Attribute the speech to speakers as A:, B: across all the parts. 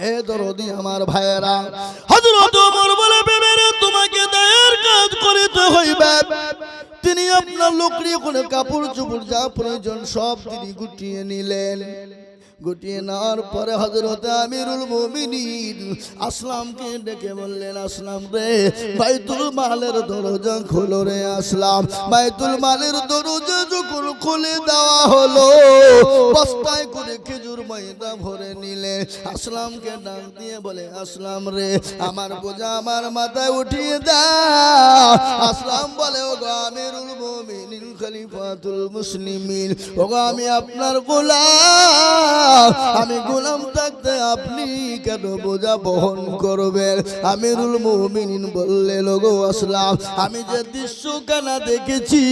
A: এ দরদি আমার ভাইয়েরা, হযরত ওমর বলে, বেবেরে তোমাকে দায়ের কাজ করিতে হইবে। তিনি আপনার লোকরি করে কাপড় চোপড় যা প্রয়োজন সব তিনি গুটিয়ে নিলেন। গুটিয়ে নেওয়ার পরে হযরত আমিরুল মুমিনিন আসলামকে ডেকে বললেন, আসলাম রে, বাইতুল মালের দরজা খোলো রে আসলাম। বাইতুল মালের দরজা যখন খুলে দেওয়া হলো, বস্তায় করে খেজুর ময়দা ভরে নিলে। আসলামকে ডাক দিয়ে বলে, আসলাম রে, আমার বোঝা আমার মাথায় উঠিয়ে দাও। আসলাম বলে, ওগো আমিরুল মুমিনিন, খলিফাতুল মুসলিমিন, ওগো আমি আপনার গোলাম, আমি গোলাম থাকতে আপনি কেন বোঝা বহন করবেন? আমিরুল মুমিনিন বললেন, ওগো আসলাম, আমি যে দৃশ্য কানা দেখেছি,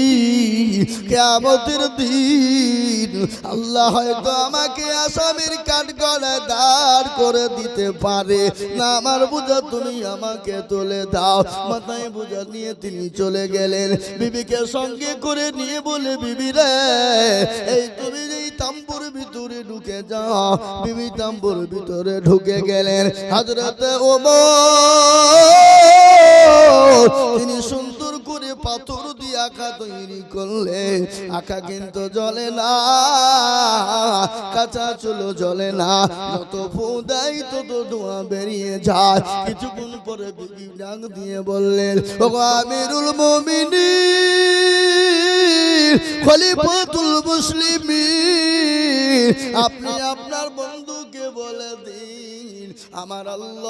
A: কিয়ামতের দিন আল্লাহ হয়তো আমাকে আসামির কাঠগড়ায় দাঁড় করে দিতে পারে না। আমার বোঝা তুমি আমাকে তুলে দাও। মাথায় বোঝা নিয়ে তিনি চলে গেলেন। বিবিকে সঙ্গে করে নিয়ে বলে, বিবি রে, এই তুমি এই তাম্বুর ভিতরে ঢুকে যাও। বিবি তাম্বুর ভিতরে ঢুকে গেলেন। হযরত ওমর তিনি সুন্দর করে পাথর দিয়ে আঁকা তৈরি করলেন। আঁকা কিন্তু জ্বলে না, কাঁচা চুলো জ্বলে না, যত ফু দেয় তত ধোঁয়া বেরিয়ে যায়। কিছুক্ষণ পরে বিবি ডাক দিয়ে বললেন, ওগো আমিরুল মুমিনিন, খলিফাতুল মুসলিমিন, আপনি আপনার বন্ধুকে বলে দিন আমার আল্লাহ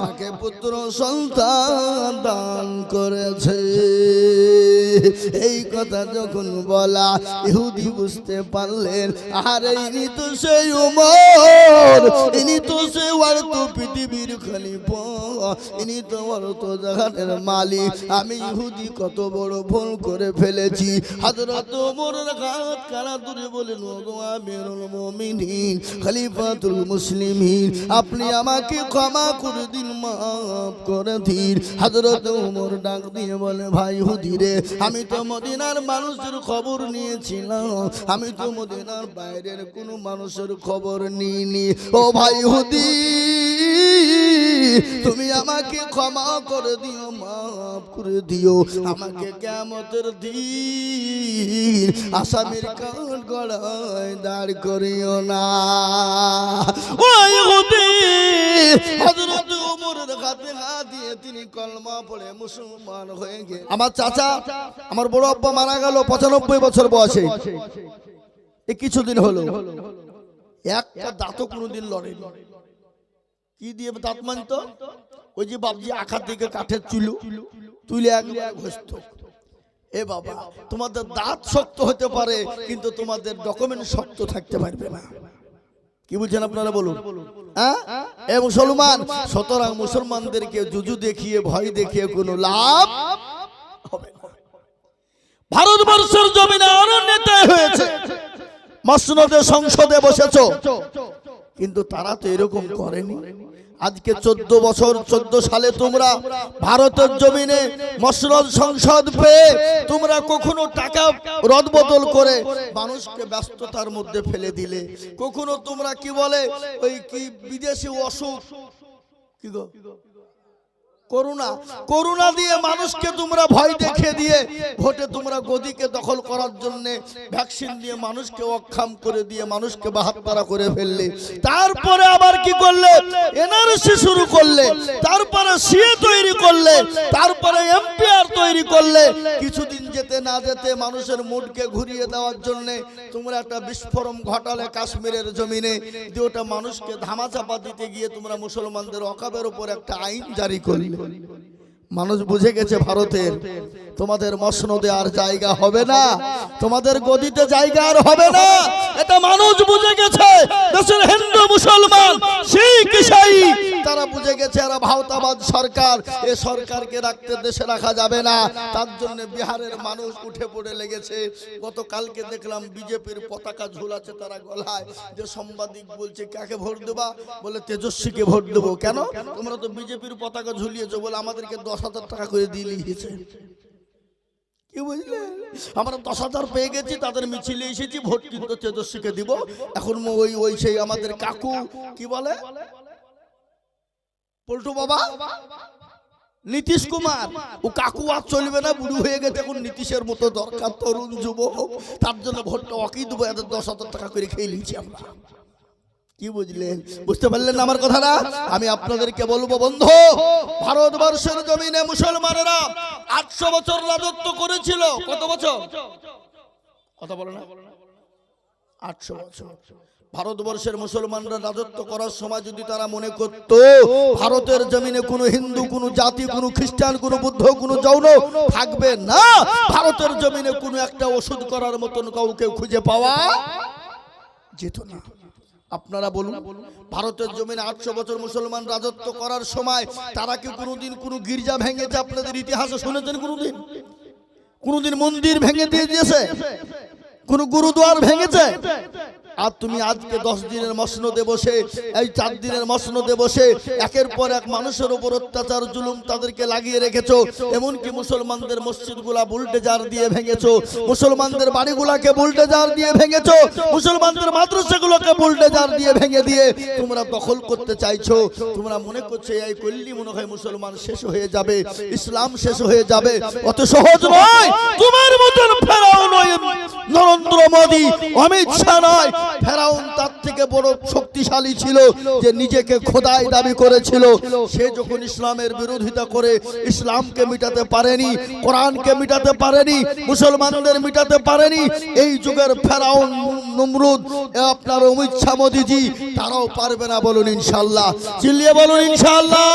A: তাকে পুত্র সন্তান দান করেছে। এই কথা যখন বলা, ইহুদি বুঝতে পারলেন, আরে ইনি তো সেই ওমর, ইনি তো সেই অর্থ পৃথিবীর খলিফা, ইনি তো অর্থ জাহানের মালিক। আমি ইহুদি কত বড় ভুল করে ফেলেছি। হযরত ওমরের হাত কানা ধরে বলেন, ওগো আমিরুল মুমিনিন, খলিফাতুল মুসলিমিন, আপনি আমাকে ক্ষমা করে দিন, মাফ করে দিন। হযরত ওমর ডাক দিয়ে বলে, ভাই ইহুদি রে, আমি তো মদিনার মানুষের খবর নিয়েছিলাম, আমি তো মদিনার বাইরের কোনো মানুষের খবর নিইনি। ও ভাই ইহুদি, তুমি আমাকে ক্ষমা করে দিও, মাফ করে দিও। আমাকে কিয়ামতের দিন আসামির কাঠগড়ায় দাঁড় করিও না। ও ইহুদি, হযরত ওমরের হাতে হাত দিয়ে তিনি কলমা পড়ে মুসলমান হয়ে গেলেন। আমার চাচা, আমার বড় আব্বা মারা গেল 95 বছর বয়সে। এই কিছুদিন হলো, একটা দাঁতও কোনোদিন লড়েনি। কি দিয়ে দাঁত মানতো? ওই যে বাবজি আখার দিকে কাঠের চুলো তুলে একবার ঘষতো। এ বাবা, তোমাদের দাঁত শক্ত হতে পারে, কিন্তু তোমাদের ডকুমেন্ট শক্ত থাকতে পারবে না। কি বলছেন আপনারা বলুন? এ মুসলমান, সুতরাং মুসলমানদেরকে জুজু দেখিয়ে ভয় দেখিয়ে কোনো লাভ হবে না। ভারতবর্ষের জমিনে অনেক নেতা হয়েছে, মসনদে সংসদে বসেছো, কিন্তু তারা তো এরকম করেনি। আজকে 14 সালে তোমরা ভারতের জমিনে মসনদ সংসদ পেয়ে তোমরা কখনো টাকা রদবদল করে মানুষকে ব্যস্ততার মধ্যে ফেলে দিলে, কখনো তোমরা কি বলে ওই কি বিদেশি অসুখ, কি গো, করোনা দিয়ে মানুষকে তোমরা ভয় দেখে দিয়ে ভোটে তোমরা গদিকে দখল করার জন্য ভ্যাকসিন দিয়ে মানুষকে অক্ষম করে দিয়ে মানুষকে বাহাত্তারা করে ফেললে। তারপরে আবার কি করলে? এনআরসি শুরু করলে, তারপরে সিএ তৈরি করলে, তারপরে এমপিআর তৈরি করলে। কিছুদিন যেতে না যেতে মানুষের মুডকে ঘুরিয়ে দেওয়ার জন্য তোমরা একটা বিস্ফোরণ ঘটালে কাশ্মীরের জমিনে, যে ওটা মানুষকে ধামাচাপা দিতে গিয়ে তোমরা মুসলমানদের ওয়াকফের উপর একটা আইন জারি করলে। মানুষ বুঝে গেছে ভারতের তোমাদের মসনদে আর জায়গা হবে না, তোমাদের গদিতে জায়গা আর হবে না। এটা মানুষ বুঝে গেছে। দেশের হিন্দু মুসলমান শিখ ইসাই তারা বুঝে গেছে এরা ভাওতাবাদ সরকার, এই সরকারকে রাখতে দেশে রাখা যাবে না। তার জন্য বিহারের মানুষ উঠে পড়ে লেগেছে। গতকালকে দেখলাম বিজেপির পতাকা ঝুলাচ্ছে তারা গলায়। যে সাংবাদিক বলছে কাকে ভোট দেবা, বলে তেজস্বীকে ভোট দেবো। কেন? তোমরা তো বিজেপির পতাকা ঝুলিয়েছো, বলে আমাদেরকে 10,000 টাকা করে দিয়ে লিখেছে। কি বুঝলে? আমরা 10,000 পেয়ে গেছি, তাদের মিছিলে এসেছি, ভোট কিন্তু তেজস্বীকে দিব। এখন ওই সেই আমাদের কাকু কি বলে পল্টু বাবা নীতিশ কুমার, ও কাকু আর চলবে না, বুড়ো হয়ে গেছে, এখন নীতিশের মতো দরকার তরুণ যুবক, তার জন্য ভোটটা ওকেই দেবো। এদের 10,000 টাকা করে খেয়ে নিয়েছি আমরা। কি বুঝলেন? বুঝতে পারলেন না আমার কথাটা? আমি আপনাদেরকে বলবো বন্ধু, ভারতবর্ষের জমিনে মুসলমানেরা 800 বছর রাজত্ব করেছিল। কত বছর? কথা বলো না। 800 বছর ভারতবর্ষের মুসলমানরা রাজত্ব করার সময় যদি তারা মনে করত ভারতের জমিনে কোনো হিন্দু, কোনো জাতি, কোনো খ্রিস্টান, কোনো বুদ্ধ, কোনো জৈন থাকবে না, ভারতের জমিনে কোনো একটা ওষুধ করার মতন কাউকে খুঁজে পাওয়া যেত না। আপনারা বলুন, ভারতের জমিনে 800 বছর মুসলমান রাজত্ব করার সময় তারা কি কোনোদিন কোনো গির্জা ভেঙেছে? আপনাদের ইতিহাসে শুনেছেন কোনোদিন? কোনোদিন মন্দির ভেঙে দিয়ে দিয়েছে? কোন গুরুদ্বার ভেঙেছে? আর তুমি আজকে 10 দিনের মসনদে বসে, এই 4 দিনের মসনদে বসে একের পর এক মানুষের উপর অত্যাচার জুলুম তাদেরকে লাগিয়ে রেখেছো। এমনকি মুসলমানদের মসজিদগুলা বুলডোজার দিয়ে ভেঙেছো, মুসলমানদের বাড়িগুলাকে বুলডোজার দিয়ে ভেঙেছো, মুসলমানদের মাদ্রাসাগুলোকে বুলডোজার দিয়ে ভেঙে দিয়ে তোমরা দখল করতে চাইছো। তোমরা মনে করছো এই করলি মনে হয় মুসলমান শেষ হয়ে যাবে, ইসলাম শেষ হয়ে যাবে। অত সহজ নয়। তোমার মতন ফেরাউন নয়, নরেন্দ্র মোদি, অমিত শাহ নয়, ফেরাউন তার থেকে বড় শক্তিশালী ছিল, যে নিজেকে খোদাই দাবি করেছিল। সে যখন ইসলামের বিরোধিতা করে ইসলামকে মিটাতে পারেনি, কোরআনকে মিটাতে পারেনি, মুসলমানদের মিটাতে পারেনি, এই যুগের ফেরাউন, নমরুদ, আপনার অমিত শাহ, মোদিজি, তারাও পারবে না। বলুন ইনশাআল্লাহ, চিল্লিয়ে বলুন ইনশাআল্লাহ।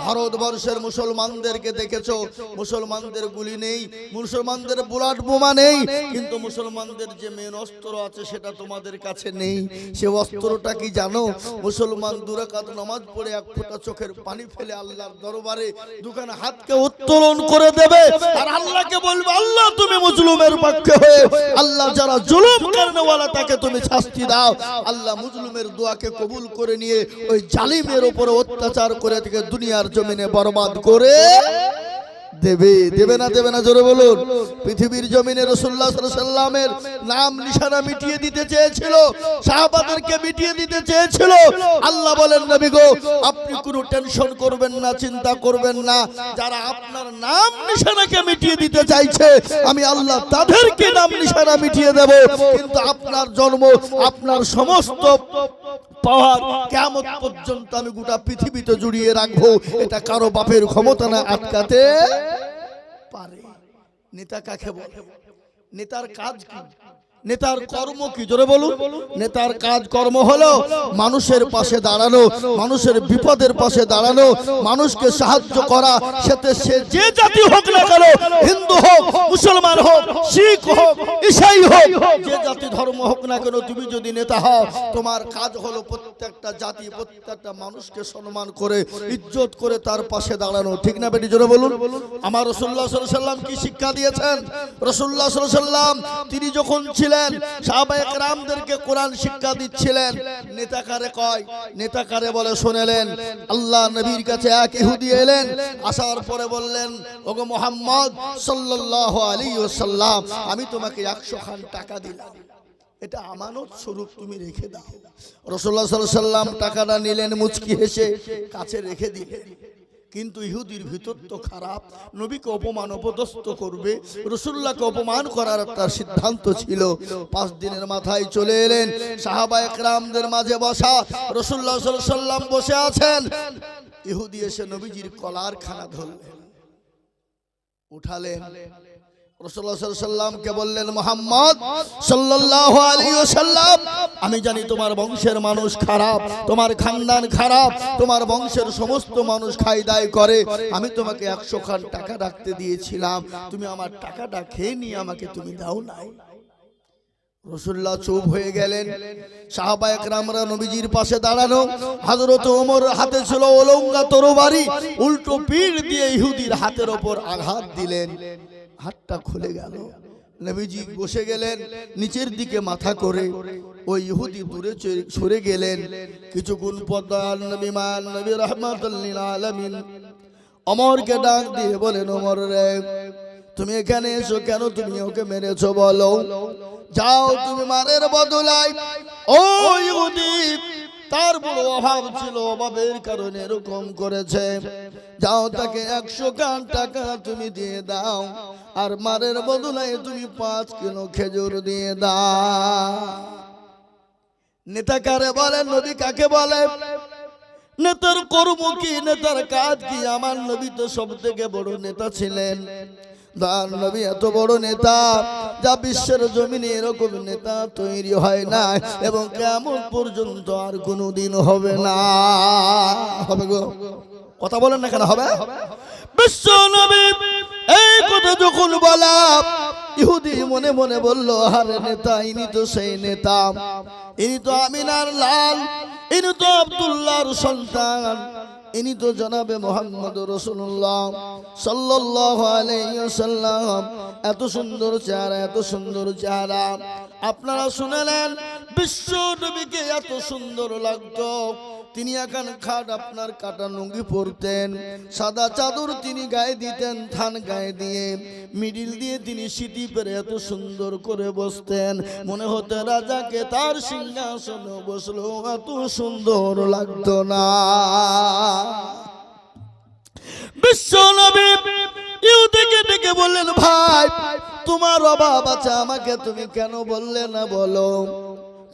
A: ভারতবর্ষের মুসলমানদেরকে দেখেছো, মুসলমানদের গুলি নেই, মুসলমানদের বুলেট বোমা নেই, কিন্তু মুসলমানদের যে মেন অস্ত্র আছে সেটা তোমাদের কাছে নেই। সে অস্ত্রটা কি জানো? মুসলমান 2 রাকাত নামাজ পড়ে 1 ফোঁটা চোখের পানি ফেলে আল্লাহর দরবারে দুখানা হাতকে উত্তোলন করে দেবে, আর আল্লাহকে বলবে, আল্লাহ তুমি মুজলুমের পক্ষে হয়ে, আল্লাহ যারা জুলুম করেনেওয়ালা তাকে তুমি শাস্তি দাও। আল্লাহ মুজলুমের দোয়াকে কবুল করে নিয়ে ওই জালিমের উপরে অত্যাচার করে থেকে দুনিয়ার জমিনে বরবাদ করে দেবে। দেবে না? দেবে না? জোরে বলুন। পৃথিবীর জমিনে রাসূলুল্লাহ সাল্লাল্লাহু আলাইহি ওয়াসাল্লামের নাম নিশানা মিটিয়ে দিতে চেয়েছিল, সাহাবাদেরকে মিটিয়ে দিতে চেয়েছিল। আল্লাহ বলেন, নবী গো, আপনি কোনো টেনশন করবেন না, চিন্তা করবেন না। যারা আপনার নাম নিশানাকে মিটিয়ে দিতে চাইছে, আমি আল্লাহ তাদেরকে নাম নিশানা মিটিয়ে দেব। কিন্তু আপনার জন্ম, আপনার সমস্ত পাওয়ার কিয়ামত পর্যন্ত আমি গোটা পৃথিবীতে জুড়িয়ে রাখবো। এটা কারো বাপের ক্ষমতা না আটকাতে পারে। নেতা কাকে বলে? নেতার কাজ কি? নেতার কর্ম কি? জোরে বলুন। নেতার কাজ কর্ম হলো মানুষের পাশে দাঁড়ানো, মানুষের বিপদের পাশে দাঁড়ানো, মানুষকে সাহায্য করা। সেতে সে যে জাতি হোক না কেন, হিন্দু হোক, মুসলমান হোক, শিখ হোক, ঈসাই হোক, যে জাতি ধর্ম হোক না কেন, তুমি যদি নেতা হও, তোমার কাজ হলো প্রত্যেকটা জাতি, প্রত্যেকটা মানুষকে সম্মান করে, ইজ্জত করে তার পাশে দাঁড়ানো। ঠিক না বেটি? জোরে বলুন। আমার রাসূলুল্লাহ সাল্লাল্লাহু আলাইহি ওয়াসাল্লাম কি শিক্ষা দিয়েছেন? রাসূলুল্লাহ সাল্লাল্লাহু আলাইহি ওয়াসাল্লাম তিনি যখন সাহাবায়ে কেরামদেরকে কোরআন শিক্ষা দিচ্ছিলেন। নেতা কারে কয়? নেতা কারে বলে শুনেলেন। আল্লাহ নবীর কাছে এক ইহুদি এলেন, আসার পরে বললেন, ওগো মুহাম্মদ সাল্লাল্লাহু আলাইহি ওয়াসাল্লাম, আমি তোমাকে 100 খান টাকা দিলাম, এটা আমানত স্বরূপ তুমি রেখে দাও। রাসূলুল্লাহ সাল্লাল্লাহু আলাইহি ওয়াসাল্লাম টাকাটা নিলেন, মুচকি হেসে কাছে রেখে দিলেন। কিন্তু ইহুদির ভিতর তো খারাপ, নবীকে অপমান অপদস্থ করবে, রাসূলুল্লাহকে অপমান করার তার সিদ্ধান্ত ছিল। 5 দিনের মাথায় চলে এলেন, সাহাবায়ে কেরামদের মাঝে বসা, রাসূলুল্লাহ সাল্লাল্লাহু আলাইহি ওয়াসাল্লাম বসে আছেন। ইহুদি এসে নবীজির কলার খানা ধরলেন, উঠালেন। রাসূলুল্লাহ সাল্লাল্লাহু আলাইহি ওয়াসাল্লামকে বললেন, মুহাম্মদ সাল্লাল্লাহু আলাইহি ওয়াসাল্লাম, আমি জানি তোমার বংশের মানুষ খারাপ, তোমার খানদান খারাপ, তোমার বংশের সমস্ত মানুষ খাই দায় করে। আমি তোমাকে 100 খান টাকা রাখতে দিয়েছিলাম, তুমি আমার টাকাটা খেয়ে নিয়ে আমাকে তুমি দাও নাই। রাসূলুল্লাহ চুপ হয়ে গেলেন। সাহাবায়ে কেরামরা নবীজির পাশে দাঁড়ানো। হযরত ওমর হাতে ছিল ওলঙ্গা তরবারি, উল্টো পিঠ দিয়ে ইহুদির হাতের উপর আঘাত দিলেন, হাতটা খুলে গেল। নবীজি বসে গেলেন নিচের দিকে মাথা করে, ওই ইহুদি দূরে সরে গেলেন। কিছুক্ষণ পর নবী মান নবী রাহমাতুল লিল আলামিন ওমরকে ডাক দিয়ে বলেন, ওমর রে, তুমি এখানে এসো কেন? তুমি ওকে মেরেছো বলো। যাও তুমি মারের বদলায়। ও ইহুদি, তার বড় অভাব ছিল, অভাবের কারণে এরকম করেছে। যাও তাকে 100 কান টাকা তুমি দিয়ে দাও, আর মারের বদলায় তুমি 5 কিলো খেজুর দিয়ে দাও। নেতা কারে বলে? নবী কাকে বলে? নেতার কর্ম কি? নেতার কাজ কি? আমার নবী তো সব থেকে বড় নেতা ছিলেন। তার নবী এত বড় নেতা, যা বিশ্বের জমিনে এরকম নেতা তৈরি হয় না, এবং কিয়ামত পর্যন্ত আর কোনোদিন হবে না। হবে গো? কথা বলেন না কেন? হবে? বিশ্ব নবী এই কথা যখন বলা, ইহুদি মনে মনে বলল, আরে নেতা, ইনি তো সেই নেতা, ইনি তো আমিনার লাল, ইনি তো আব্দুল্লাহর সন্তান, ইনি তো জনাবে মুহাম্মদ রাসূলুল্লাহ সাল্লাল্লাহু আলাইহি ওয়াসাল্লাম। এত সুন্দর চেহারা, এত সুন্দর চেহারা। আপনারা শুনলেন বিশ্ব নবীকে এত সুন্দর লাগতো। তিনি এখন খাট আপনার কাটা লুঙ্গি পরতেন, সাদা চাদর তিনি গায়ে দিতেন, থান গায়ে দিয়ে মিডিল দিয়ে তিনি সিটি পেরে এত সুন্দর করে বসতেন, মনে হতো রাজাকে তার সিংহাসনে বসলো, এত সুন্দর লাগতো না। বিশ্ব নবী ইহুদিকে ডেকে বললেন, ভাই তোমার অভাব আছে, আমাকে তুমি কেন বললে না বলো?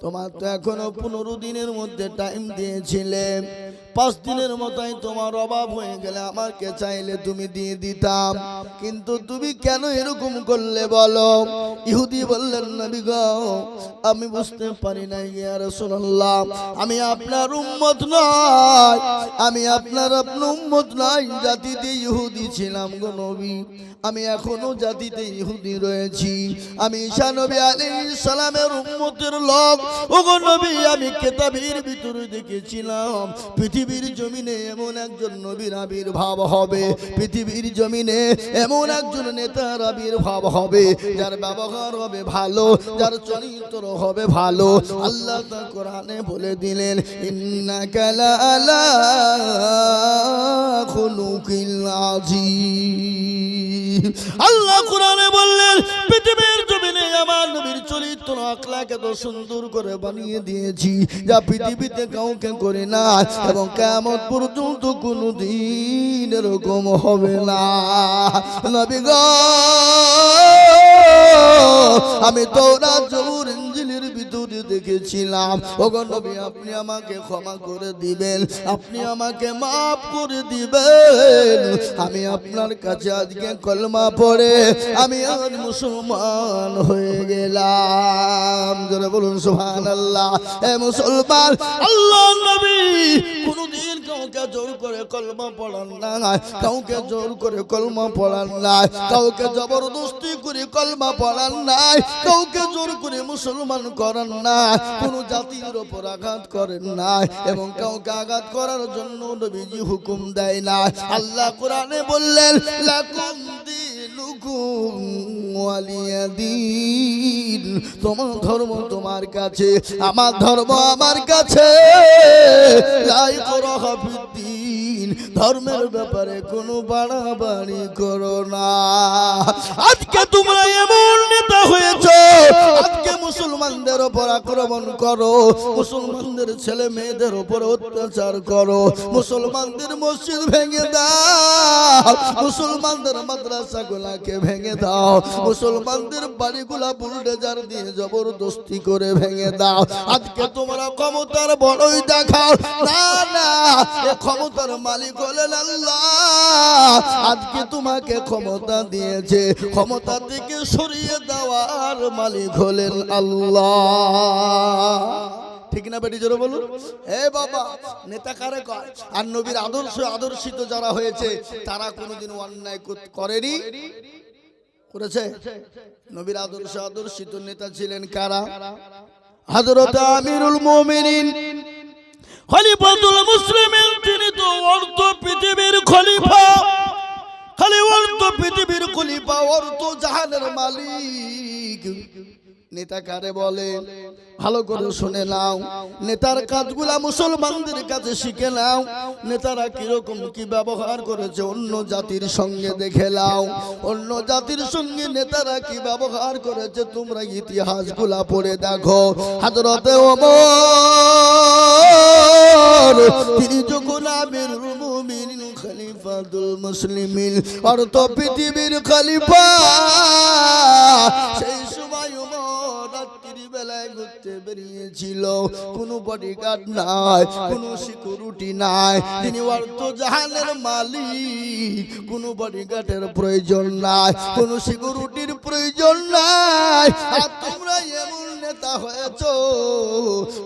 A: তোমার তো এখনো 15 দিনের মধ্যে টাইম দিয়েছিলে, 5 দিনের মতোই তোমার অভাব হয়ে গেলে আমাকে চাইলে তুমি দিয়ে দিতাম, কিন্তু তুমি কেন এরকম করলে বলো? ইহুদি বললেন, নবী গো, আমি বুঝতে পারি না ইয়া রাসূলুল্লাহ, আমি আপনার উম্মত নয়, আমি আপনার উম্মত নয়, জাতিতে ইহুদি ছিলাম গো নবী, আমি এখনো জাতিতে ইহুদি রয়েছি, আমি ঈসা নবী আলাইহিস সালামের উম্মতের লোক। ওগো নবী, আমি কিতাবের ভিতরে দেখেছিলাম পৃথিবীর জমিনে এমন একজন নবীর আবির্ভাব হবে, পৃথিবীর জমিনে এমন একজন নেতার আবির্ভাব হবে, যার ব্যবহার হবে ভালো, যার চরিত্র হবে ভালো। আল্লাহ তা কোরআনে বলে দিলেন, ইন্নাকা লাআলা খুলুকিল আযীম। আল্লাহ কোরআনে বললেন, পৃথিবীর জমিনে আমার নবীর চরিত্র আখলাক এত সুন্দর করে বানিয়ে দিয়েছি, যা পৃথিবীতে কাউকে করে না, এবং কিয়ামত পর্যন্ত কোনোদিন এরকম হবে না। নবী গো, আমি তাওরাত জবুর ইনজিলের ভিতরে দেখেছিলাম, ওগো নবী আপনি আমাকে ক্ষমা করে দিবেন, আপনি আমাকে মাফ করে দিবেন, আমি আপনার কাছে আজকে কলমা পড়ে আমি আজ মুসলমান হয়ে গেলাম। জোরে বলুন সুবহানাল্লাহ। এ মুসলমান, আল্লাহর নবী কোনদিন কাউকে জোর করে কলমা পড়ান না, কাউকে জোর করে কলমা পড়ান না, কাউকে জবরদস্তি করে কলমা পড়ান না, কাউকে জোর করে মুসলমান করেন না, কোন জাতির উপর আঘাত করেন না, এবং কাউকে আঘাত করার জন্য নবীজি হুকুম দেয় না। আল্লাহ কোরআনে বললেন, লাকুম দীনুকুম ওয়ালিয়া দীন, তোমার ধর্ম তোমার কাছে, আমার ধর্ম আমার কাছে, লা ইকরাহা ফিদ্দীন, ধর্মের ব্যাপারে কোনো বাড়াবাড়ি করো না। আজকে তোমরা এমন নেতা হয়েছো, আজকে মুসলমানদের উপর আক্রমণ করো, মুসলমানদের ছেলে মেয়েদের উপর অত্যাচার করো, মুসলমানদের মসজিদ ভেঙে দাও, মুসলমানদের মাদ্রাসাগুলাকে ভেঙে দাও, মুসলমানদের বাড়িগুলা বুলডোজার দিয়ে জবরদস্তি করে ভেঙে দাও। আজকে তোমরা ক্ষমতার বড়ই দেখাও, না না, এ ক্ষমতার মালিক হলেন আল্লাহ। আজকে তোমাকে ক্ষমতা দিয়েছে, ক্ষমতা থেকে সরিয়ে দেওয়ার মালিক হলেন আল্লাহ। ঠিক না বেটি? জোরে বলুন। হে বাবা, নেতা কারে কয়? আর নবীর আদর্শিত যারা হয়েছে তারা কোনোদিন অন্যায় করেনি, করেছে? নবীর আদর্শিত নেতা ছিলেন কারা? হযরত আমিরুল মুমিনিন খলিফাতুল মুসলিমিন, তিনি তো অর্ধ পৃথিবীর খলিফা, খালি অর্ধ পৃথিবীর খলিফা, অর্ধ জাহানের মালিক। নেতা কারে বলে ভালো করে শুনে নাও। নেতার কাজগুলা মুসলমানদের কাছে শিখে নাও। নেতারা কিরকম কি ব্যবহার করেছে অন্য জাতির সঙ্গে দেখে নাও। অন্য জাতির সঙ্গে নেতারা কি ব্যবহার করেছে তোমরা ইতিহাসগুলা পড়ে দেখো। হযরতে ওমর তিনি যখন আমিরুল মুমিনিন খলিফাতুল মুসলিমিন অর্থ পৃথিবীর খলিফা, সেই সময় বেলায় ঘুরতে বেরিয়েছিল। কোনো বডিগার্ড নাই, কোনো সিকিউরিটি নাই। তিনি অর্থ জাহানের মালিক, কোনো বডিগার্ডের প্রয়োজন নাই, কোনো সিকিউরিটির প্রয়োজন নাই। আর তোমরা এমন নেতা হয়েছো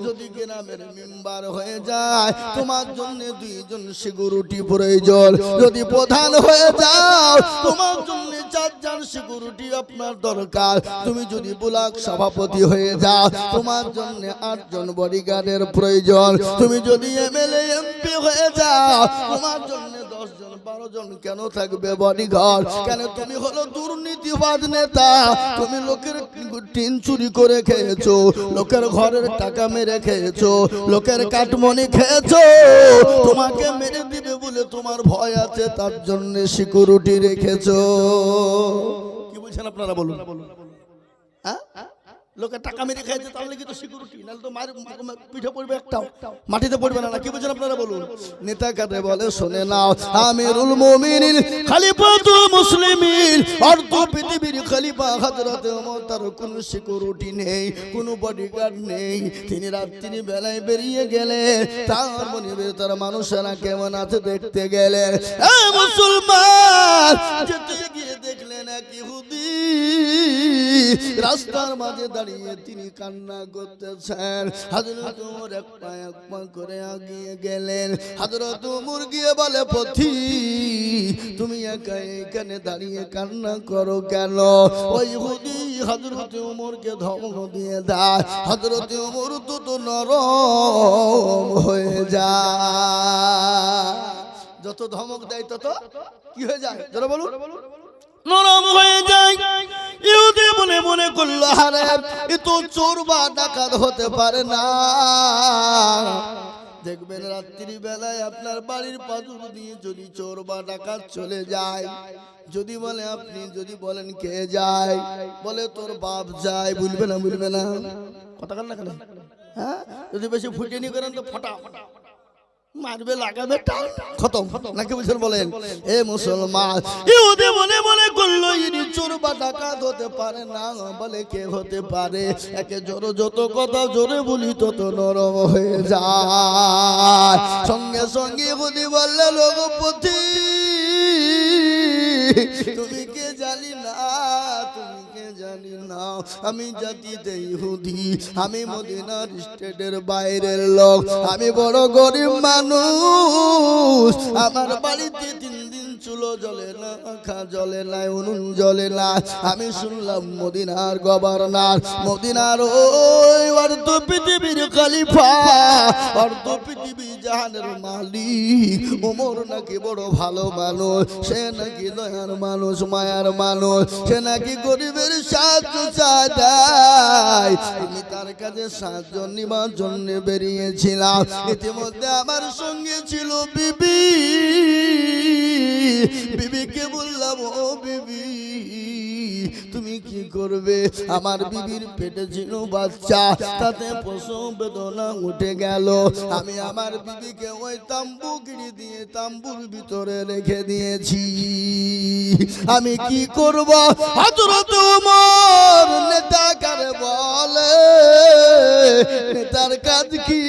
A: যদি গ্রামের মেম্বার হয়ে যায় তোমার জন্য 2 জন সিকিউরিটি প্রয়োজন। যদি প্রধান হয়ে যাও তোমার জন্য 4 জন সিকিউরিটি আপনার দরকার। তুমি যদি ব্লক সভাপতি হয়ে যাও তোমার জন্য 8 জন বডিগার্ডের প্রয়োজন। তুমি যদি এমএলএ এমপি হয়ে যাও তোমার জন্য 10 জন 12 জন কেন থাকবে বডিগার্ড? কেন তুমি হলো দুর্নীতিবাজ নেতা। তুমি লোকের টিন চুরি করে খেয়েছো, লোকের ঘরের টাকা মেরে খেয়েছো, লোকের কাটমনি খেয়েছো। তোমাকে মেরে দিবে বলে তোমার ভয় আছে, তার জন্য সিকিউরিটি রেখেছো। কি বলছেন আপনারা বলুন? হ্যাঁ, লোকের টাকা মেরে খেয়েছে তাহলে কি তো সিকিউরিটি? নাহলে তো পিঠে পড়বে, একটাও মাটিতে পড়বে না। কি বলছেন আপনারা বলুন? নেতা কারে বলে শুনে নাও। আমিরুল মুমিনিন খলিফাতুল মুসলিমিন অর্ধ পৃথিবীর খলিফা হযরত ওমর, তার কোনো সিকিউরিটি নেই, কোনো বডিগার্ড নেই। তিনি রাত্রি বেলায় বেরিয়ে গেলেন। তার মনে তার মানুষেরা কেমন আছে দেখতে গেলেন। মুসলমান যেতে গিয়ে দেখলেন এক ইহুদি রাস্তার মাঝে দাঁড়িয়ে তিনি কান্না করতেছেন। হযরত ওমর এক পা করে এগিয়ে গেলেন। হযরত ওমর গিয়ে বলে পথিক তুমি একা এখানে দাঁড়িয়ে কান্না করো কেন? ওই ইহুদি হযরত ওমরকে ধমক দিয়ে দেয়। হযরত ওমর তো নরম হয়ে যায়। যত ধমক দেয় তত কি হয়ে যায়? যারা বলুন নরম হয়ে যায়। ইহুদি মনে মনে করলো আরে এ তো চোর বা ডাকাত হতে পারে না। দেখবেন রাত্রি বেলায় আপনার বাড়ির পাদুর দিয়ে যদি চোর বা ডাকাত চলে যায়, যদি বলে আপনি যদি বলেন কে যায়, বলে তোর বাপ যায়, বলবে না? বলবে না? কথা কান না কেন? হ্যাঁ, যদি বেশি ফুটিয়ে করেন তো ফটা মারবে, লাগাবে, খতম। নাকি বলছেন বলেন? এ মুসলমান ইহুদি মনে মনে করলো ইনি চোর বা ডাকাত হতে পারে না। বলে কে হতে পারে? একে জোর যত কথা জোরে বলি তত নরম হয়ে যায়। সঙ্গে সঙ্গে ইহুদি বললে লোকপতি তুমি কে জানি না, তুমি কে জানি না, আমি জাতিতে ইহুদি, আমি মদিনার স্টেটের বাইরের লোক, আমি বড় গরিব মানুষ। আমার বাড়িতে 3 দিন চুলো জ্বলে না, পাখা জ্বলে না, উনুন জ্বলে না। আমি শুনলাম মদিনার গভর্নর, মদিনার ওই অর্ধ পৃথিবীর খলিফা, অর্ধ পৃথিবী জাহানের মালিক ওমর নাকি বড় ভালো মানুষ, সে নাকি দয়ার মানুষ, মায়ার মানুষ, সে নাকি গরিবের সাহায্য চায়। আমি তার কাছে সাহায্য নিবার জন্য বেরিয়েছিলাম। ইতিমধ্যে আমার সঙ্গে ছিল বিবি। বিবিকে বললাম ও বিবি তুমি কি করবে? আমার বিবির পেটে ছিল বাচ্চা, তাতে প্রসব বেদনা উঠে গেল। আমি আমার বিবিকে ওই তাম্বুগিরি দিয়ে তাম্বুর ভিতরে রেখে দিয়েছি। আমি কি করব? হযরত ওমর নেতা কারে বলে, নেতার কাজ কি?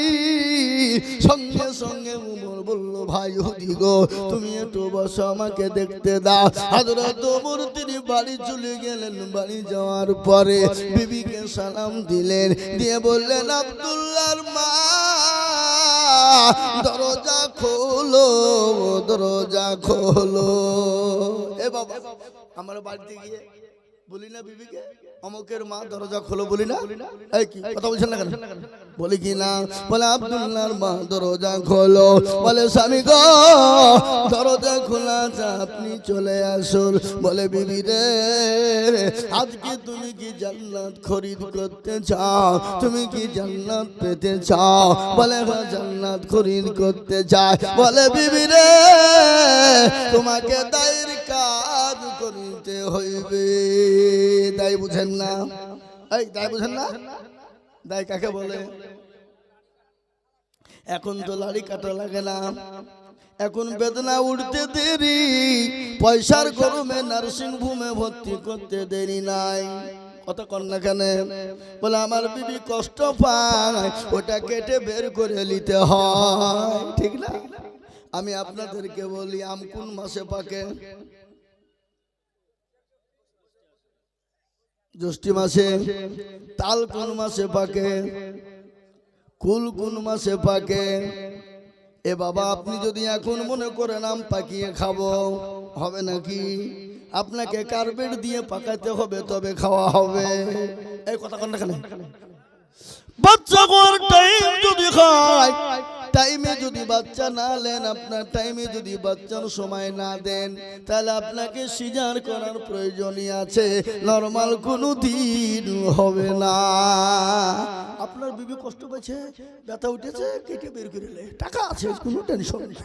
A: সঙ্গে সঙ্গে ওমর বলল ভাই ইহুদি গো তুমি একটু বসো, আমাকে দেখতে দাও। হযরত ওমর তিনি বাড়ি চলে গেলেন। বাড়ি যাওয়ার পরে বিবিকে সালাম দিলেন, দিয়ে বললেন আব্দুল্লাহর মা দরজা খোলো, দরজা খোলো। এ বাবা আমার বাড়িতে গিয়ে বলি না বিবিকে অমুকের মা দরজা খোলো বলি না? এই কি কথা বলছেন না কেন? বলি কি না? বলে আব্দুল্লাহর মা দরজা খোলো। বলে স্বামী গো দরজা খোলা আছে, আপনি চলে আসুন। বলে বিবি রে আজকে তুমি কি জান্নাত খরিদ করতে চাও? তুমি কি জান্নাত পেতে চাও? বলে হ্যাঁ জান্নাত খরিদ করতে চাই। বলে বিবি রে তোমাকে দায়ের কাজ করিতে হইবে। দায় বুঝেন না? এই দায় বুঝেন না? দায় কাকে বলে? এখন তো লাড়ি কাটা লাগে না, এখন বেদনা উঠতে দেরি, পয়সার গরমে নার্সিং হোমে ভর্তি করতে দেরি নাই। কথা কন না কেন? বলে আমার বিবি কষ্ট পায়, ওটা কেটে বের করে নিতে হয়, ঠিক না? আমি আপনাদেরকে বলি আম কোন মাসে পাকে? জ্যৈষ্ঠ মাসে। তাল কোন মাসে পাকে? কুল কোন মাসে পাকে? এ বাবা আপনি যদি এখন মনে করেন আম পাকিয়ে খাবো, হবে নাকি? আপনাকে কার্পেট দিয়ে পাকাতে হবে তবে খাওয়া হবে। এই কথা কন না কেন? বাচ্চা কোন টাইম যদি খায়, টাইমে যদি বাচ্চা না নেন, আপনার টাইমে যদি বাচ্চার সময় না দেন, তাহলে আপনাকে সিজার করার প্রয়োজনই আছে, নরমাল কোনো দিন হবে না। আপনার বিবি কষ্ট পেয়েছে, ব্যথা উঠেছে, কেটে বের করে নে, টাকা আছে, কোনো টেনশন নেই,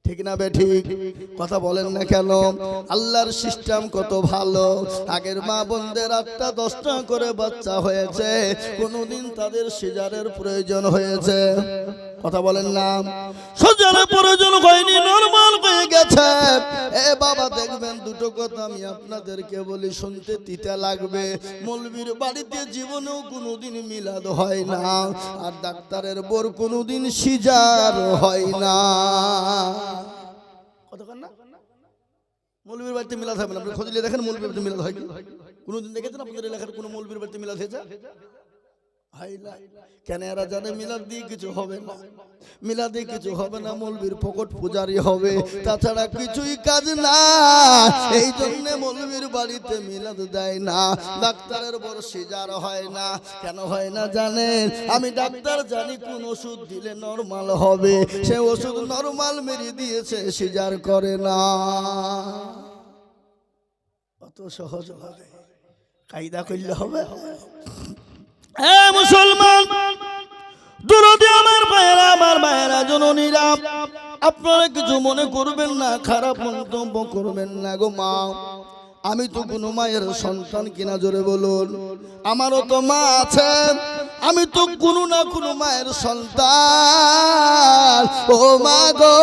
A: ঠিক না বে ঠিক? কথা বলেন না কেন? আল্লাহর সিস্টেম কত ভালো। আগের মা বোনদের 8টা 10টা করে বাচ্চা হয়েছে, কোনোদিন তাদের সিজারের প্রয়োজন হয়েছে? কথা বলেন না? সিজারের প্রয়োজন হয়নি, নরমাল হয়ে গেছে। এ বাবা দেখবেন দুটো কথা আমি আপনাদেরকে বলি, শুনতে তিতা লাগবে। মৌলবীর বাড়িতে জীবনেও কোনোদিন মিলাদ হয় না, আর ডাক্তারের বোর কোনোদিন সিজার হয় না। কতক্ষণ না? মৌলবীর বাড়িতে মিলাদ হবে না। আপনি খোঁজলে দেখেন মৌলবীর বাড়িতে মিলাদ হয় কি? কোনোদিন দেখেছেন আপনাদের এলাকার কোনো মৌলবীর বাড়িতে মিলাদ হয়েছে? কেন? এরা জানে মিলাদ দিয়ে কিছু হবে না, মিলাদে কিছু হবে না, মৌলবীর পকট পূজারি হবে, তাছাড়া কিছুই কাজ না। এই জন্য মৌলবীর বাড়িতে মিলাদ দেয় না। ডাক্তারের বড় সিজার হয় না। কেন হয় না জানেন? আমি ডাক্তার জানি কোন ওষুধ দিলে নরমাল হবে, সে ওষুধ নরমাল মেরে দিয়েছে, সিজার করে না। অত সহজ হবে? কায়দা করলে হবে? মুসলমান দুরদি আমার ভাইয়েরা, আমার ভাইয়েরা, জননীরা, আপনারা কিছু মনে করবেন না, খারাপ মন্তব্য করবেন না গো মা। আমি তো কোনো মায়ের সন্তান কিনা, জোরে বলুন। আমারও তো মা আছে, আমি তো কোনো না কোনো মায়ের সন্তান। ও মা গো,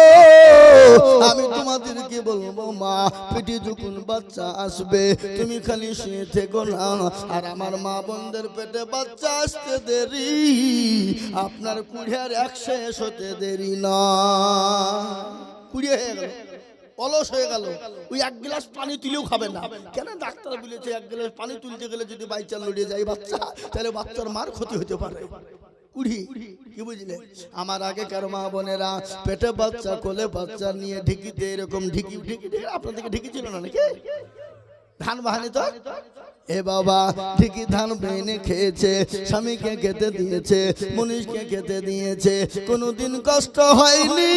A: আমি তোমাদেরকে বলবো মা, পেটে যখন বাচ্চা আসবে তুমি খালি শুয়ে থেকো না, আর আমার মা বোনদের পেটে বাচ্চা আসতে দেরি, আপনার কুড়িয়ার 100 হতে দেরি না। 20 হয়ে গেল, অলস হয়ে গেল, ওই 1 গ্লাস পানি তুলেও খাবে না। কেন? ডাক্তার বলেছে 1 গ্লাস পানি তুলতে গেলে যদি বাইচাল লড়িয়ে যায় বাচ্চা, তাহলে বাচ্চার মার ক্ষতি হতে পারে। কুড়ি কি বুঝলে? আমার আগেকার মা বোনেরা পেটে বাচ্চা, কোলে বাচ্চা নিয়ে ঢিকিতে এরকম ঢিকি ঢিকি, আপনাদেরকে ঢিকি ছিল না নাকি? ধান বাহানি তো এ বাবা ঠিকই ধান বেনে খেয়েছে, স্বামীকে খেতে দিয়েছে, মনীষকে খেতে দিয়েছে, কোনোদিন কষ্ট হয়নি।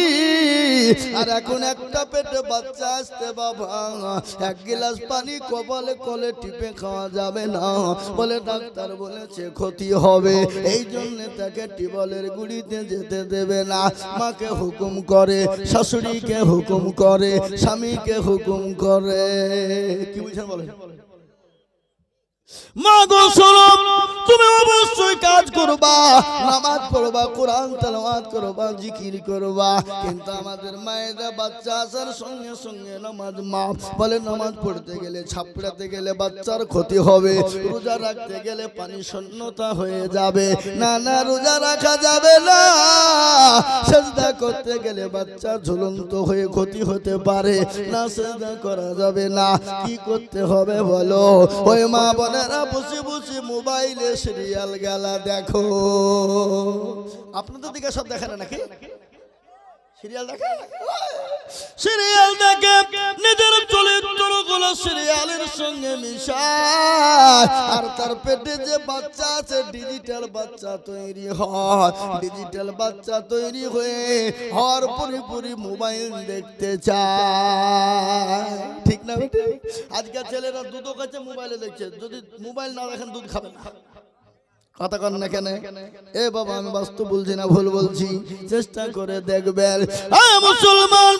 A: আর এখন একটা পেটে বাচ্চা আসতে বাবা 1 গ্লাস পানি কপালে কোলে টিপে খাওয়া যাবে না, বলে ডাক্তার বলেছে ক্ষতি হবে। এই জন্য তাকে টিবলের গুড়িতে যেতে দেবে না। মাকে হুকুম করে, শাশুড়িকে হুকুম করে, স্বামীকে হুকুম করে। কি বুঝছেন বলেন? মা গো শোনো, তুমি অবশ্যই কাজ করবা, নামাজ পড়বা, কোরআন তেলাওয়াত করবা, জিকির করবা, কিন্তু আমাদের মায়েরা বাচ্চা আসার সঙ্গে সঙ্গে নামাজ মাফ বলে। নামাজ পড়তে গেলে, ছাপড়াতে গেলে বাচ্চার ক্ষতি হবে, রোজা রাখতে গেলে পানি শূন্যতা হয়ে যাবে, না না রোজা রাখা যাবে না, সেজদা করতে গেলে বাচ্চা ঝুলন্ত হয়ে ক্ষতি হতে পারে, না সেজদা করা যাবে না। কি করতে হবে বলো? ওই মা বোনেরা বসে বসে মোবাইলে সিরিয়াল গেলা দেখো। আপনাদের দিকে সব দেখে না নাকি? সিরিয়াল দেখে, সিরিয়াল দেখে নিজের চরিত্রগুলো সিরিয়ালের সঙ্গে মিশায়, আর তার পেটে যে বাচ্চা আছে ডিজিটাল বাচ্চা তৈরি হয়, ডিজিটাল বাচ্চা তৈরি হয়ে হর পুরি মোবাইল দেখতে চায়। ঠিক না বেটে? আজকাল ছেলেরা দুধও খাচ্ছে, মোবাইলে দেখছে। যদি মোবাইল না দেখেন দুধ খাবে না। কথা কন না কেন? এ বাবা, আমি বাস্তব বলছি না ভুল বলছি, চেষ্টা করে দেখবেন। মুসলমান,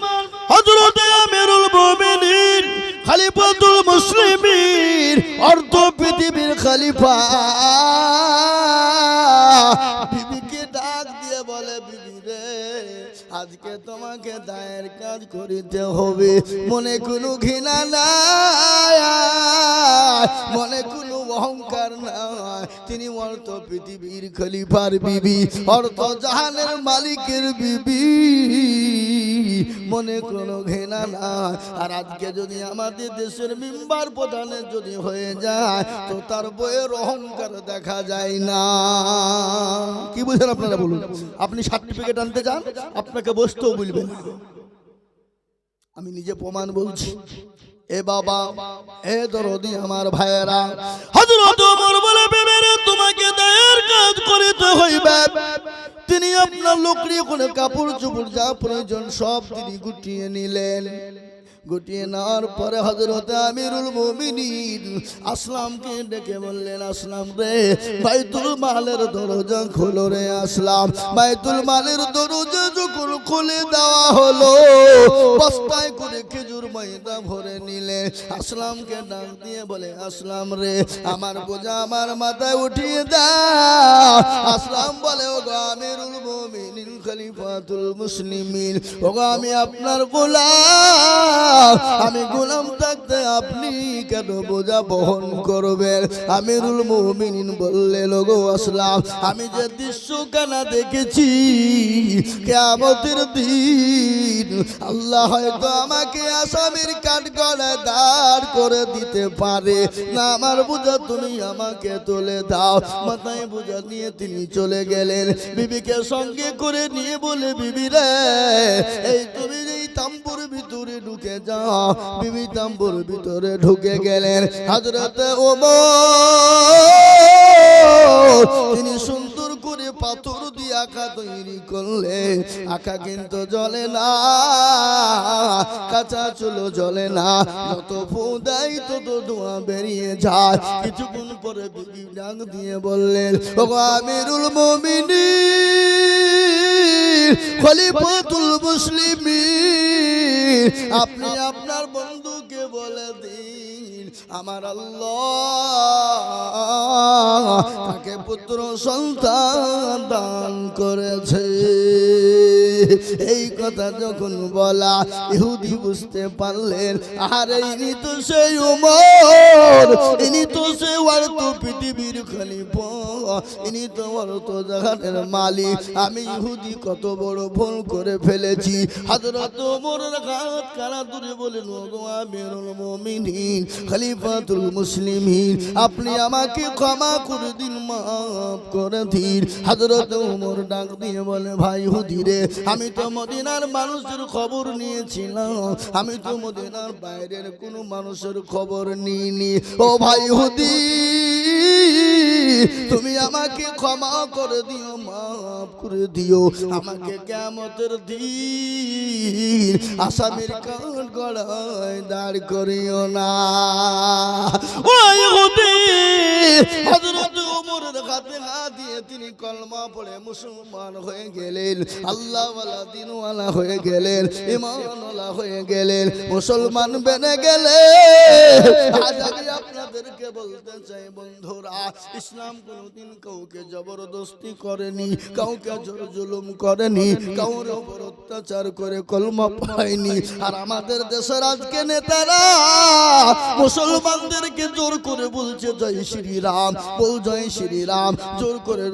A: হযরতে আমিরুল মুমিনিন খলিফাতুল মুসলিমিন, অর্ধ পৃথিবীর খলিফা বিবিকে ডাক দিয়ে বলে, বিবি রে, আজকে তোমাকে দায়ের কাজ করিতে হবে। মনে কোনো ঘৃণা নাই, মনে কোনো অহংকার নাই। তিনি অর্থ পৃথিবীর খলিফার বিবি, অর্থ জাহানের মালিকের বিবি, মনে কোনো ঘৃণা নাই। আর আজকে যদি আমাদের দেশের মেম্বার প্রধানের যদি হয়ে যায়, তো তার বইয়ের অহংকার দেখা যায় না। কি বুঝেন আপনারা বলুন? আপনি সার্টিফিকেট আনতে চান, আপনাকে বসতেও বলবেন। আমি নিজে প্রমাণ বলছি। এ বাবা, এ দরদি আমার ভাইয়েরা, হযরত ওমর বলে, বেবেরে তোমাকে দায়ের কাজ করিতে হইবে। তিনি আপনার লোকরি কোন কাপড় চোপড় যা প্রয়োজন সব তিনি গুটিয়ে নিলেন। গুটিয়ে নেওয়ার পরে হযরত আমিরুল মুমিনিন আসলামকে ডেকে বললেন, আসলাম রে, বাইতুল মালের দরজা খোলো রে। আসলাম বাইতুল মালের দরজা যখন খুলে দেওয়া হলো, বস্তায় করে খেজুর ময়দা ভরে নিলে। আসলামকে ডাক দিয়ে বলে, আসলাম রে, আমার বোঝা আমার মাথায় উঠিয়ে দাও। আসলাম বলে, ওগো আমিরুল মুমিনিন খলিফাতুল মুসলিমিন, ওগো আমি আপনার গোলাম, আমি গোলাম থাকতে আপনি কেন বোঝা বহন করবেন? আমিরুল মুমিনিন বললেন, ওগো আসলাম, আমি যে দৃশ্যখানা দেখেছি, কিয়ামতের দিন আল্লাহ হয়তো আমাকে আসামির কাঠগড়ায় দাঁড় করে দিতে পারে না। আমার বোঝা তুমি আমাকে তুলে দাও। মাথায় বোঝা নিয়ে তিনি চলে গেলেন। বিবিকে সঙ্গে করে নিয়ে বলে, বিবি রে, এই তুমি এই তাম্বুর ভিতরে ঢুকে যাও। বিবি তাম্বুর ভিতরে ঢুকে গেলেন। হযরত ওমর তিনি সুন্দর করে পাথর দিয়ে আঁকা তৈরি করলেন। আঁকা কিন্তু জ্বলে না, কাঁচা চুলো জ্বলে না, যত ফু দেয় তত ধোঁয়া বেরিয়ে যায়। কিছুক্ষণ পরে বিবি ডাক দিয়ে বললেন, ওগো আমিরুল মুমিনিন খলিফাতুল মুসলিমিন, আপনি আপনার বন্ধুকে বলে দিন, আমার আল্লাহ তাকে পুত্র সন্তান দান করেছে। এই কথা যখন বলা, ইহুদি বুঝতে পারলেন, আরে ইনি তো সেই ওমর, ইনি তো সেই অর্থ পৃথিবীর খলিফা, ইনি তো অর্থ জাহানের মালিক। আমি ইহুদি কত বড় ভুল করে ফেলেছি। হযরত ওমরের হাত কারা ধরে বলেন, ওগো আমিরুল মুমিনিন খলিফাতুল মুসলিমিন, আপনি আমাকে ক্ষমা করে দিন, মাফ করে দিন। হযরত ওমর ডাক দিয়ে বলে, ভাই ইহুদি রে, আমি তো মদিনার মানুষের খবর নিয়েছিলাম, আমি তো মদিনার বাইরের কোনো মানুষের খবর নিইনি। ও ভাই ইহুদি, তুমি আমাকে ক্ষমা করে দিও, মাফ করে দিও। আমাকে কিয়ামতের দিন আসামির কাঠগড়ায় দাঁড় করিও না। ও ইহুদি, হযরত ওমরের হাতে হাত দিয়ে তিনি কলমা পড়ে মুসলমান হয়ে গেলেন, আল্লাহওয়ালা দিনওয়ালা হয়ে গেলেন, ঈমানওয়ালা হয়ে গেলেন, মুসলমান বেনে গেলেন। আজ আমি আপনাদেরকে বলতে চাই বন্ধুরা, ইসলাম কোনোদিন কাউকে জবরদস্তি করেনি, কাউকে জোর জুলুম করেনি, কাউর উপর অত্যাচার করে কলমা পায়নি। আর আমাদের দেশের আজকে নেতারা মুসলমানদেরকে জোর করে বলছে জয় শ্রীরাম, বল জয় শ্রীরাম, জোর করে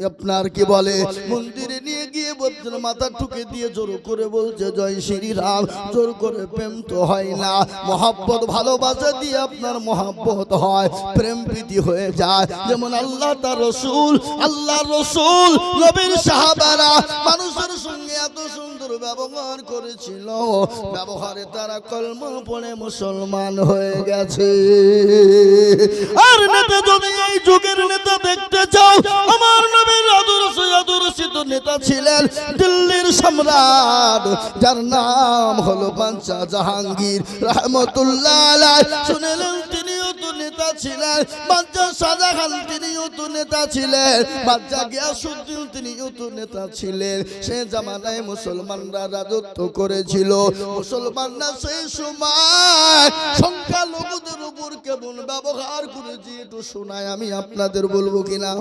A: আপনার কি বলে মন্দিরে নিয়ে গিয়ে বলছেন মাথা ঠুকে দিয়ে জোর করে বলছে জয় শ্রীরাম। জোর করে প্রেম তো হয় না, মহব্বত ভালোবাসা দিয়ে আপনার মহব্বত হয়, প্রেম প্রীতি হয়ে যায়। যেমন আল্লাহ তার রসুল, আল্লাহ রসুল নবীর সাহাবারা মানুষের সঙ্গে এত সুন্দর ব্যবহার করেছিল, ব্যবহারে তারা কলমা পড়ে মুসলমান হয়ে গেছে। আর নেতা যদি এই যুগের নেতা দেখতে চাও, আমার নবীর আদর্শিত নেতা ছিলেন দিল্লির সম্রাট, যার নাম হলো বাদশাহ জাহাঙ্গীর রহমতুল্লাহ আলাইহি। শুনলেন তিনিও তো নেতা ছিলেন, বাদশাহ শাহজাহান তিনিও তো নেতা ছিলেন, বাদশাহ গিয়াসউদ্দিন তিনিও তো নেতা ছিলেন। সে জামানায় মুসলমানরা রাজত্ব করেছিল। মুসলমানরা সেই সময় সংখ্যালঘুদের উপর কেমন ব্যবহার করেছে একটু শোনায়, আমি আপনাদের বলবো কিনা?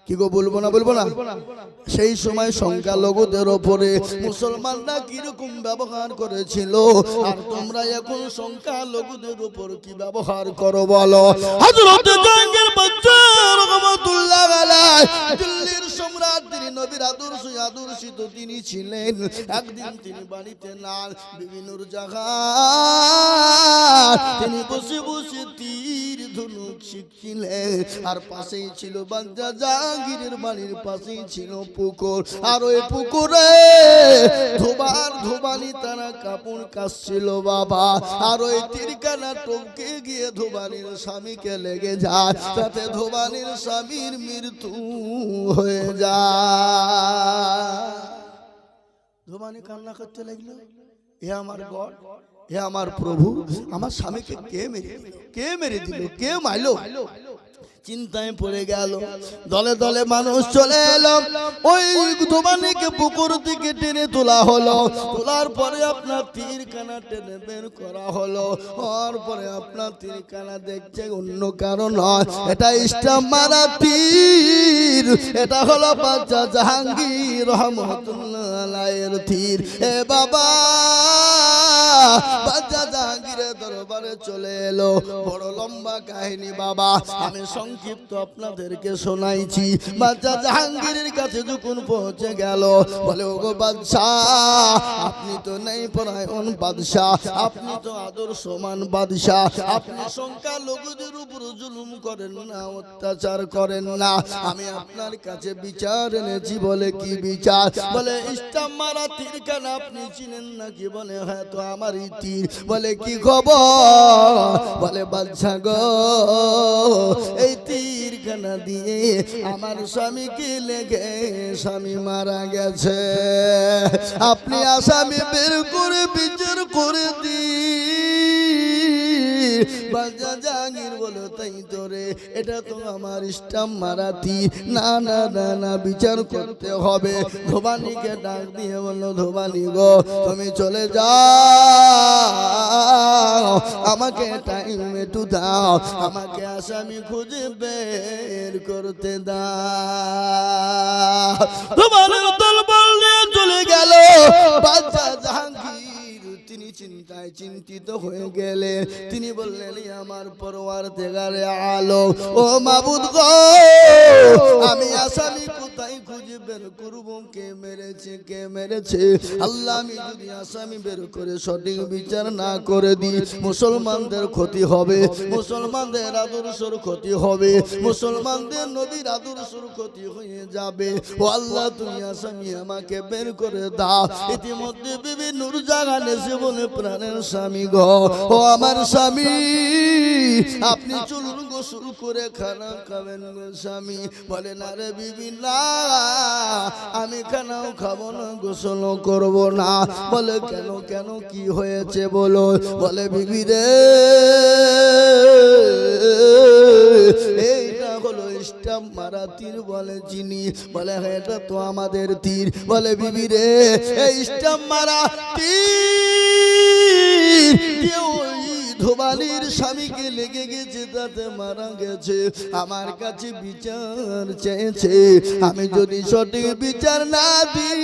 A: কি গো, বলবো না? বলবো না? সেই সময় সংখ্যালঘুদের ওপরে মুসলমানরা কিরকম ব্যবহার করেছিল, আর তোমরা এখন সংখ্যালঘুদের উপর কি ব্যবহার করো বলো? হযরত জাহাঙ্গীর বাদশাহ রহমাতুল্লাহ আলাইহি দিল্লির সম্রাট, তিনি নবীর আদর্শিত তিনি ছিলেন। একদিন তিনি বাড়িতে না, বিভিন্ন জায়গায় তিনি বসে বসে তীর ধনুক শিখছিলেন। আর পাশেই ছিল বাদশাহ জাহাঙ্গীরের বাড়ির পাশেই ছিল পুকুর, আর ওই পুকুরে ধোবানি তারা কাপড় কাচছিল বাবা। আর ওই তীরখানা টপকে গিয়ে ধোবানির স্বামীকে লেগে যায়, তাতে ধোবানির স্বামীর মৃত্যু হয়ে যায়। ধোবানি কান্না করতে লাগলো, হে আমার গড, হে আমার প্রভু, আমার স্বামীকে কে মেরে দিল, কে মারলো? চিন্তায় পড়ে গেল। দলে দলে মানুষ চলে এলো, ওই ধোবানিকে পুকুর থেকে টেনে তোলা হলো। তোলার পরে আপনার তীরখানা টেনে বের করা হলো। হওয়ার পরে আপনার তীরখানা দেখছে অন্য কারণ নয়, এটা স্টাম্প মারা তীর, এটা হলো বাদশাহ জাহাঙ্গীর রহমতুল্লাহ আলাইহির তীর। এ বাবা, বাদশাহ জাহাঙ্গীরের দরবারে চলে এলো। বড় লম্বা কাহিনী বাবা, আমি সংক্ষিপ্ত আপনাদেরকে শোনাইছি। বাদশাহ জাহাঙ্গীরের কাছে যখন পৌঁছে গেল, বলে ওগো বাদশাহ, আপনি তো নেই পরায়ণ বাদশাহ, আপনি তো আদর্শমান বাদশাহ, আপনি সংখ্যালঘুদের উপর জুলুম করেন না, অত্যাচার করেন না। আমি আপনার কাছে বিচার এনেছি। বলে কি বিচার? বলে স্টাম্প মারা তীরখানা আপনি চিনেন নাকি? বলে হ্যাঁ, তো আমারই তীর। বলে কি খবর? বলে বাদশাহ গো, এই তীরখানা দিয়ে আমার স্বামীকে লেগে স্বামী মারা গেছে, আপনি আসামি বের করে বিচার করে দিন। বাদশাহ জাহাঙ্গীর বলো তাই তো রে, এটা তো আমার স্টাম্প মারা তীর। না না না না, বিচার করতে হবে। ধোবানিকে ডাক দিয়ে বললো, ধোবানি গো, তুমি চলে যাও, আমাকে টাইম একটু দাও, আমাকে আসামি খুঁজে বের করতে দাও। ধোবানির তরবারি নিয়ে চলে গেল বাদশাহ জাহাঙ্গীর। তিনি চিন্তায় চিন্তিত হয়ে গেলেন। তিনি বললেন, আমার পরওয়ারদিগারে আলম, ও মাবুদ গো, আমি আসামি কোথায় খুঁজে বের করব? কে মেরেছে? আল্লাহ, আমি যদি আসামি বের করে সঠিক বিচার না করে দিই, মুসলমানদের ক্ষতি হবে, মুসলমানদের আদর্শের ক্ষতি হবে, মুসলমানদের নবীর আদর্শের ক্ষতি হয়ে যাবে। ও আল্লাহ, তুমি আসামি আমাকে বের করে দাও। ইতিমধ্যে বিবি নূরজাহান এসে বলে, প্রাণের স্বামী গো, ও আমার স্বামী, আপনি চলুন গোসল করে খানা খাবেন গো স্বামী। বলে না রে বিবি, না, আমি খানাও খাবো না, গোসলও করবো না। বলে কেন? কেন কি হয়েছে বলো? বলে বিবি রে, এইটা হলো স্টাম্প মারা তীর। বলে চিনি। বলে হ্যাঁ, এটা তো আমাদের তীর। বলে বিবি রে, এই স্টাম্প মারা তীর ধোবানির স্বামীকে লেগে গেছে, তাতে মারা গেছে। আমার কাছে বিচার চেয়েছে, আমি যদি সঠিক বিচার না দিই,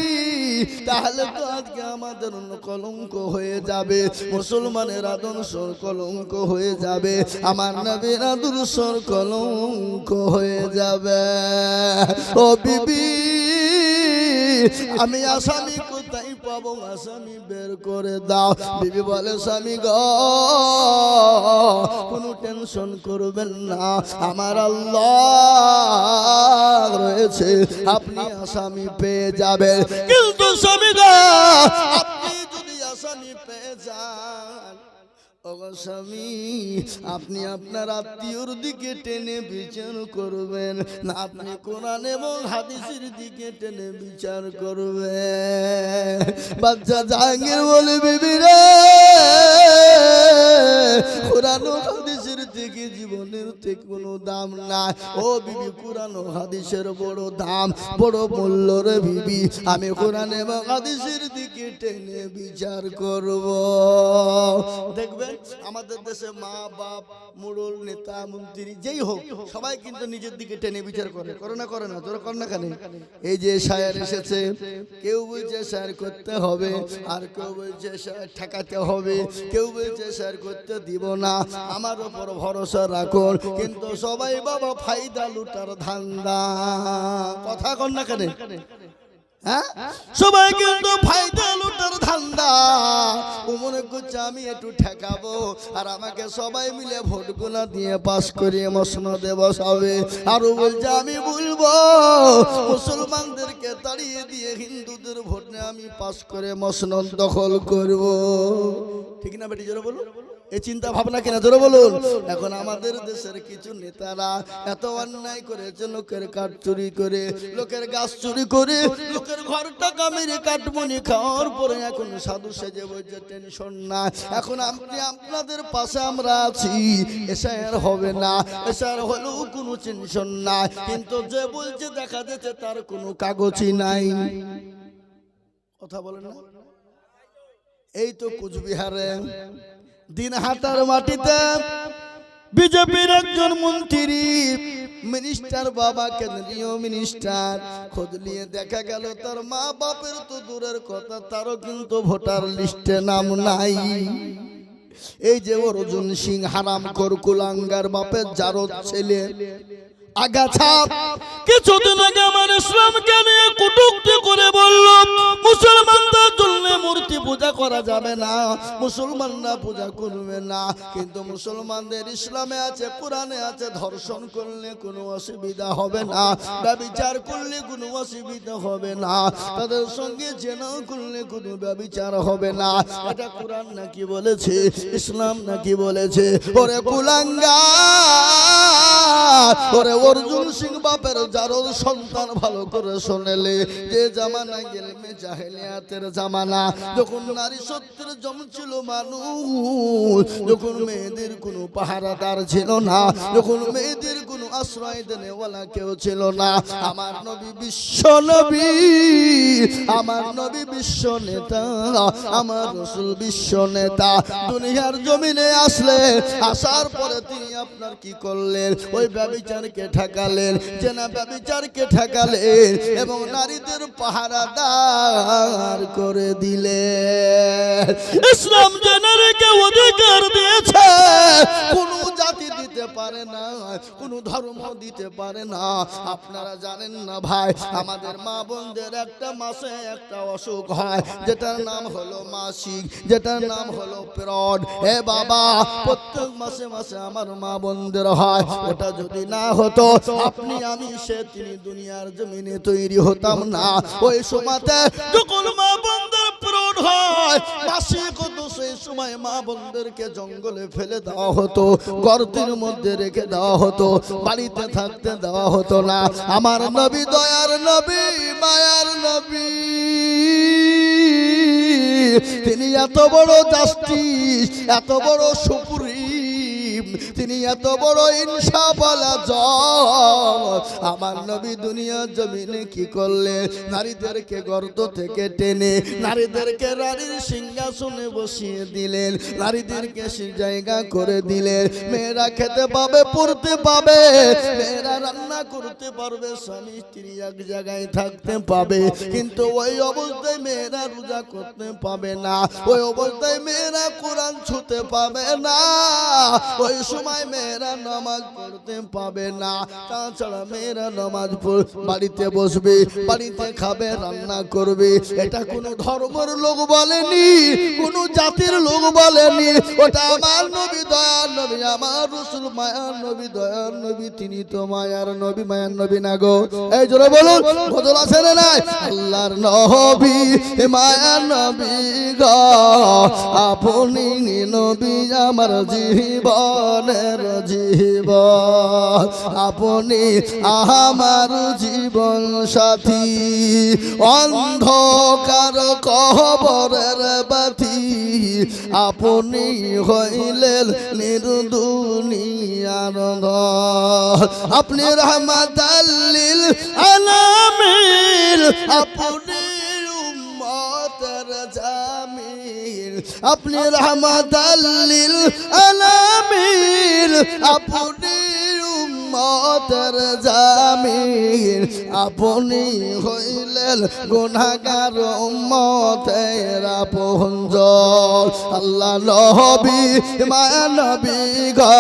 A: তাহলে তো আজকে আমাদের কলঙ্ক হয়ে যাবে, মুসলমানের আদর্শর কলঙ্ক হয়ে যাবে, আমার নবীর আদর্শর কলঙ্ক হয়ে যাবে। ও বিবি, আমি আসামি কোথায় পাবো, আসামি বের করে দাও। বিবি বলে স্বামী গো কোনো টেনশন করবেন না, আমার আল্লাহ রয়েছে, আপনি আসামি পেয়ে যাবেন। কিন্তু স্বামী গো আপনি যদি আসামি পেয়ে যান, স্বামী আপনি আপনার আত্মীয়র দিকে টেনে বিচার করবেন না, আপনি কোরআন এবং হাদিসের দিকে টেনে বিচার করবেন। বাচ্চা জাহাঙ্গীর বলে বিবি রে কোরআন ও হাদিসের থেকে জীবনের থেকে কোনো দাম নাই। ও বিবি কোরআন ও হাদিসের বড় দাম, বড় মূল্য রে বিবি, আমি কোরআন এবং হাদিসের দিকে টেনে বিচার করব। দেখবেন আমাদের দেশে মা বাপ মুরল নেতা মন্ত্রী যেই হোক সবাই কিন্তু নিজের দিকে টেনে বিচার করে, করে না? করে না? তোরা কর না কেন? এই যে শায়ের এসেছে, কেউ বলছে শায়ের করতে হবে, আর কেউ বলছে শায়ের ঠেকাতে হবে, কেউ বলছে শায়ের করতে দিব না, আমার উপর ভরসা রাখুন। কিন্তু সবাই বাবা ফায়দা লুটার ধান্দা, কথা কর না কেন? হ্যাঁ, সবাই কিন্তু ফায়দা লুটার ধান্দা। ও মনে করছে আমি একটু ঠেকাবো আর আমাকে সবাই মিলে ভোট গুলা দিয়ে পাস করিয়ে মসনদে বসাবে। আর ও বলছে আমি বলবো মুসলমানদেরকে তাড়িয়ে দিয়ে হিন্দুদের ভোট নিয়ে আমি পাস করে মসনদ দখল করব। ঠিক না বেটি? জোরে বলুন, এই চিন্তা ভাবনা কিনা? জোরে বলুন। এখন আমাদের দেশের কিছু নেতারা এত অন্যায় করেছে, লোকের কাঠ চুরি করে, লোকের গাছ চুরি করে, লোকের ঘর টাকা মেরে কাটমনি খাওয়ার পরে এখন সাধু সেজে বলছে টেনশন না, এখন আপনি আপনাদের পাশে আমরা আছি, এসআর হবে না, এসআর হলেও কোনো টেনশন নাই। কিন্তু যে বলছে দেখা যাচ্ছে তার কোনো কাগজই নাই। কথা বলেন না? এই তো কুচবিহারে দিনহাটার মাটিতে বিজেপির একজন মন্ত্রী মিনিস্টার, বাবা কেন্দ্রীয় মিনিস্টার, খোঁজ নিয়ে দেখা গেল তার মা বাপের তো দূরের কথা, তারও কিন্তু ভোটার লিস্টে নাম নাই। এই যে অর্জুন সিং হারামখোর কুলাঙ্গার বাপের জারদ ছেলে আগাছা কিছুদিন আগে আমার ইসলামকে নিয়ে কটূক্তি করে বলল মুসলমানদের জন্য মূর্তি পূজা করা যাবে না, মুসলমানরা পূজা করবে না। কিন্তু মুসলমানদের ইসলামে আছে, কোরআনে আছে, ধর্ষণ করলে কোনো অসুবিধা হবে না, ব্যভিচার করলে কোনো অসুবিধা হবে না, তাদের সঙ্গে জেনা করলে কোনো ব্যভিচার হবে না। এটা কোরআন নাকি বলেছে, ইসলাম নাকি বলেছে? ওরে কুলাঙ্গার, ওরে অর্জুন সিং বাপের জারদ সন্তান, ভালো করে শোনেলে, যে জামানা গেলমে জাহেলিয়াতের জামানা, যখন নারী সত্যের জমছিল মানুষ, যখন মেয়েদের কোনো পাহারাদার ছিল না, যখন মেয়েদের কোনো আশ্রয় দেনেওয়ালা কেউ ছিল না, আমার নবী বিশ্ব নবী, আমার নবী বিশ্ব নেতা, আমার রাসূল বিশ্ব নেতা দুনিয়ার জমিনে আসলে, আসার পরে তিনি আপনার কি করলেন? ওই ব্যভিচারকে ঠেকালেন, জেনা ব্যভিচারকে ঠেকালেন এবং নারীদের পাহারাদার করে দিলেন। ইসলাম যে নারীকে অধিকার দিয়েছে, কোন জাতি দিতে পারে না, কোন ধর্ম দিতে পারে না। আপনারা জানেন না ভাই, আমাদের মা বোনদের একটা মাসে একটা অসুখ হয়, যেটার নাম হলো মাসিক, যেটার নাম হলো পিরিয়ড। এ বাবা, প্রত্যেক মাসে মাসে আমার মা বোনদের হয়। ওটা যদি না হতো আপনি আমি সে তিনি দুনিয়ার জমিনে তৈরি হতাম না। ওই সময়তে যখন মা বোনদের পিরিয়ড হয়, মাসিক হতো, সেই সময় মা বোনদেরকে জঙ্গলে ফেলে দেওয়া হতো, গর্তের মধ্যে রেখে দেওয়া হতো, বাড়িতে থাকতে দেওয়া হতো না। আমার নবী দয়ার নবী, মায়ার নবী, তিনি এত বড় জাস্টিস, এত বড় সুপ্রিম, তিনি এত বড় ইনসাফওয়ালা জজ। আমার নবী দুনিয়ার জমিনে কি করলেন? নারীদেরকে গর্ত থেকে টেনে নারীদেরকে রানীর সিংহাসনে বসিয়ে দিলেন, নারীদেরকে সে জায়গা করে দিলেন। মেয়েরা খেতে পাবে, পড়তে পাবে, মেয়েরা রান্না করতে পারবে, স্বামী স্ত্রী এক জায়গায় থাকতে পাবে। কিন্তু ওই অবস্থায় মেয়েরা রোজা করতে পাবে না, ওই অবস্থায় মেয়েরা কোরআন ছুঁতে পাবে না। ওই সময় সময় মেয়েরা নামাজ পড়তে পাবে না, তাছাড়া মেয়েরা নামাজ বাড়িতে বসবে, বাড়িতে খাবে, রান্না করবে। এটা কোনো ধর্মের লোক বলেনি, কোনো জাতির লোক বলেনি, ওটা আমার নবী, দয়ার নবী, আমার রাসূল মায়ার নবী, দয়ার নবী। তিনি তো মায়ার নবী, মায়ার নবী না গো। এই জোরে বলুন, গজল আছে না নাই? আল্লাহর নবী মায়ার নবী গো, আপনি নবী আমার জীবনের জীবন, আপনি আমার জীবন সাথী, অন্ধকার কবরের বাতি, আপনি হইলেন নির্দুনিয়ার ধন, আপনি রহমাতাল লিল আলামিন, আপনি উম্মতের জামিল, আপনি রহমাতাল লিল আলামিন, আপনি উম্মতের জামিল, আপনি হইলেন গুনাহগার উম্মতের আপনজন। আল্লাহ নবী মায়া নবী গো,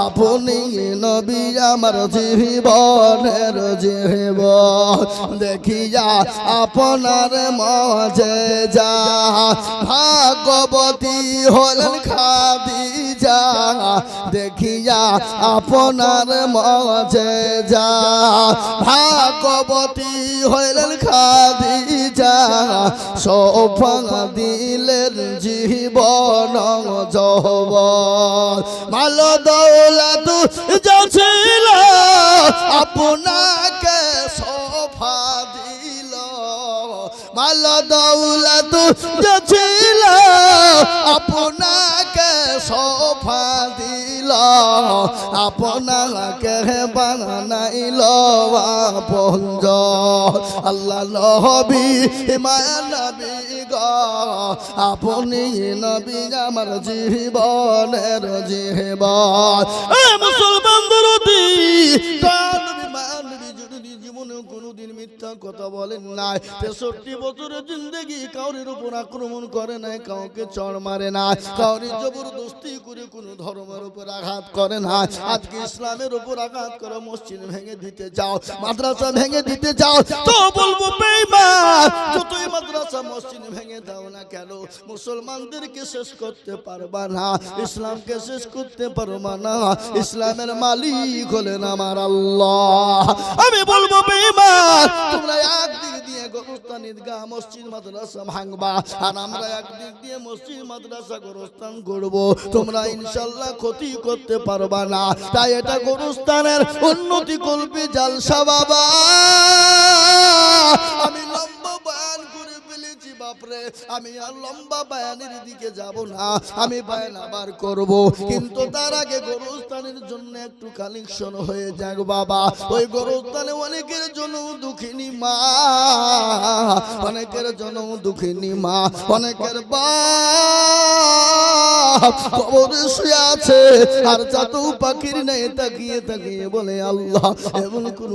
A: আপনি নবী আমার জীবনের জীবন, দেখিয়া আপনার মুজিজা, ভাগবতী হলেন খাদিজা, দেখিয়া আপনার মুজিজা, ভাগবতী হলেন খাদিজা, শোভা দিলেন জীবন যৌবন, মাল দৌলত যা ছিল আপনাকে শোভা দিল, মাল দৌলত যা ছিল আপনাকে শোভা দিল, আপনাকে বানাইল আপনজন। আল্লাহ নবী মায়া নবী গো, আপনি নবী আমার জীবনের জীবন। মুসলমান দরদি জীবনে কোনোদিন মিথ্যা কথা বলেন নাই, 63 বছরের জিন্দেগি কাউরির উপর আক্রমণ করে নাই, কাউকে চড় মারে না, কাউরি জবরদস্তি করে কোনো ধর্মের উপর আঘাত করে না। আজকে ইসলামের উপর আঘাত করে মসজিদ ভেঙে দিতে যাও, মাদ্রাসা ভেঙে দিতে যাও, তো বলবো বেঈমান। যতই মাদ্রাসা মসজিদ ভেঙে দাও না কেন, মুসলমানদেরকে শেষ করতে পারবা না, ইসলামকে শেষ করতে পারবা না। ইসলামের মালিক হলেন আমার আল্লাহ। আমি বলবো বেঈমান, তোমরা একদিক দিয়ে গোরস্থান ঈদগাহ মসজিদ মাদ্রাসা ভাঙবা, আর আমরা একদিক দিয়ে মসজিদ মাদ্রাসা গোরস্থান করব, তোমরা ইনশাআল্লাহ ক্ষতি করতে পারবা না। তাই এটা গোরস্থানের উন্নতি করবে জালসা বাবা। আমি লম্বা বয়ান করে ফেলেছি বাপরে, আমি আর লম্বা বয়ানের দিকে যাব না, আমি বয়ান আবার করব, কিন্তু তার আগে গোরস্থানের জন্য একটু কালেকশন হয়ে যাক বাবা। ওই গোরস্থানে অনেকের জন্য দুঃখিনী মা, অনেকের জন্য দুঃখিনী মা, অনেকের বাপ কবরে শুয়ে আছে, আর চাতু পাখির নেই, তাকিয়ে তাকিয়ে বলে আল্লাহ এমন কোন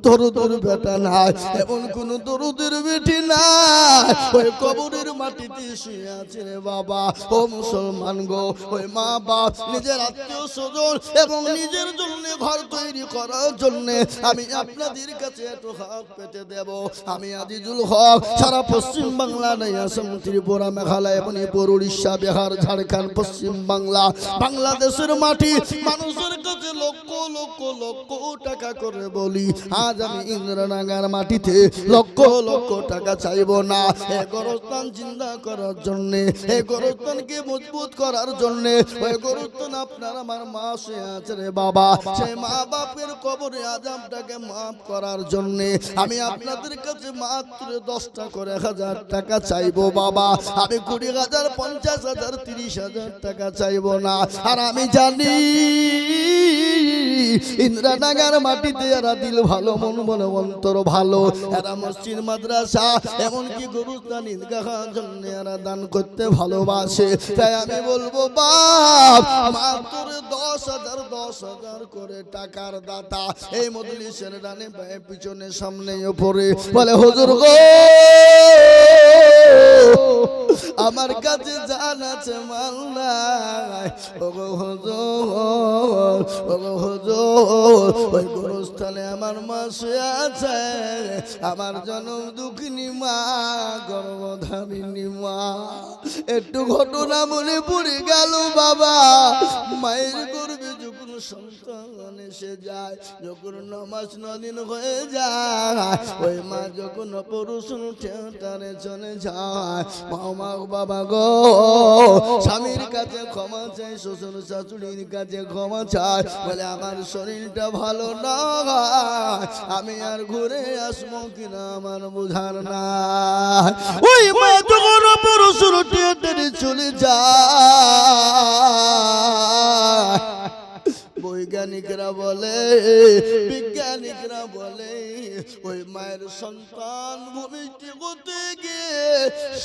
A: দরদের বেটা নাই, এমন কোন দরদের বেটি নাই, ওই কবরের মাটিতে শুয়ে আছে রে বাবা। ও মুসলমান গো, ওই মা বাপ নিজের আত্মীয় স্বজন এবং নিজের জন্য ঘর তৈরি করার জন্য আমি আপনাদের কাছে একটু হাত পেতে দেব। আমি আজিজুল হক, সারা পশ্চিম বাংলা নেই, আসাম, ত্রিপুরা, মেঘালয়, মণিপুর, উড়িষ্যা, বিহার, ঝাড়খণ্ড, পশ্চিম বাংলা, বাংলাদেশের মাটি মানুষের কাছে লক্ষ লক্ষ লক্ষ টাকা করে বলি, আজ আমি ইন্দ্রনাগার মাটিতে লক্ষ লক্ষ টাকা চাইব না। এই গোরস্থান জিন্দা করার জন্য, এই গোরস্থানকে মজবুত করার জন্য, ওই গোরস্থান আপনার আমার মা শুয়ে আছে রে বাবা, সেই মা বাপের কবরে আযাবটাকে মাফ করার জন্য আমি আপনাদের কাছে মাত্র 10টা করে 1000 টাকা চাইবো বাবা। আমি 20,000, 50,000, 30,000 টাকা চাইবো না। আর আমি জানি ইন্দ্রনাগার মাটিতে এরা দিল ভালো, মন বলে অন্তর ভালো, এরা মসজিদ মাদ্রাসা এমনকি গোরস্থান ঈদগাহের জন্য এরা দান করতে ভালোবাসে। তাই আমি বলবো বাপ, মাত্র 10,000 করে টাকার দাতা এই মজলিসের ডানে বায়ে পিছনে সামনে উপরে বলে হুজুর গো আমার কাছে জান আছে মাল নাই। ওগো হুজুর, ওগো হুজুর, ওই গোরস্থানে আমার মা শুয়ে আছে, আমার জনম দুঃখিনী মা, গর্ভধারিণী মা। একটু ঘটনা মনে পড়ে গেল বাবা। মায়ের গর্ভে যখন সন্তান এসে যায়, যখন 9 মাস 9 দিন হয়ে যায়, ওই মা যখন অপারেশন থিয়েটারে চলে যায়, মা বাবা গো স্বামীর কাছে ক্ষমা চাই, শ্বশুর শাশুড়ির কাছে ক্ষমা চাই, বলে আমার শরীরটা ভালো না, আমি আর ঘুরে আসবো কিনা আমার বোঝার না। ওই মা যখন অপারেশন থিয়েটারে চলে যায়, বৈজ্ঞানিকরা বলে, বিজ্ঞানিকরা বলে, ওই মায়ের সন্তান ভূমিষ্ঠ হতে গিয়ে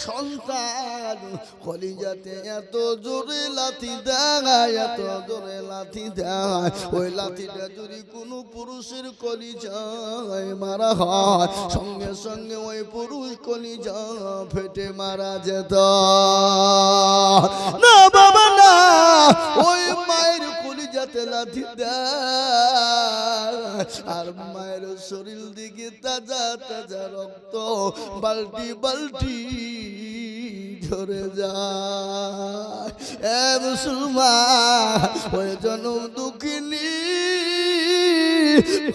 A: সন্তান কলিজাতে এত জোরে লাথি দেয়, এত জোরে লাথি দেয়, ওই লাথিটা যদি কোনো পুরুষের কলিজায় মারা হয়, সঙ্গে সঙ্গে ওই পুরুষ কলিজা ফেটে মারা যেত না বাবা না। ওই মায়ের কলিজাতে লাথি দেয়, আর মায়ের শরীর দিকে তাজা তাজা রক্ত বালতি বালতি ঝরে যায়। এ মুসলমান, ওই জনম দুঃখিনী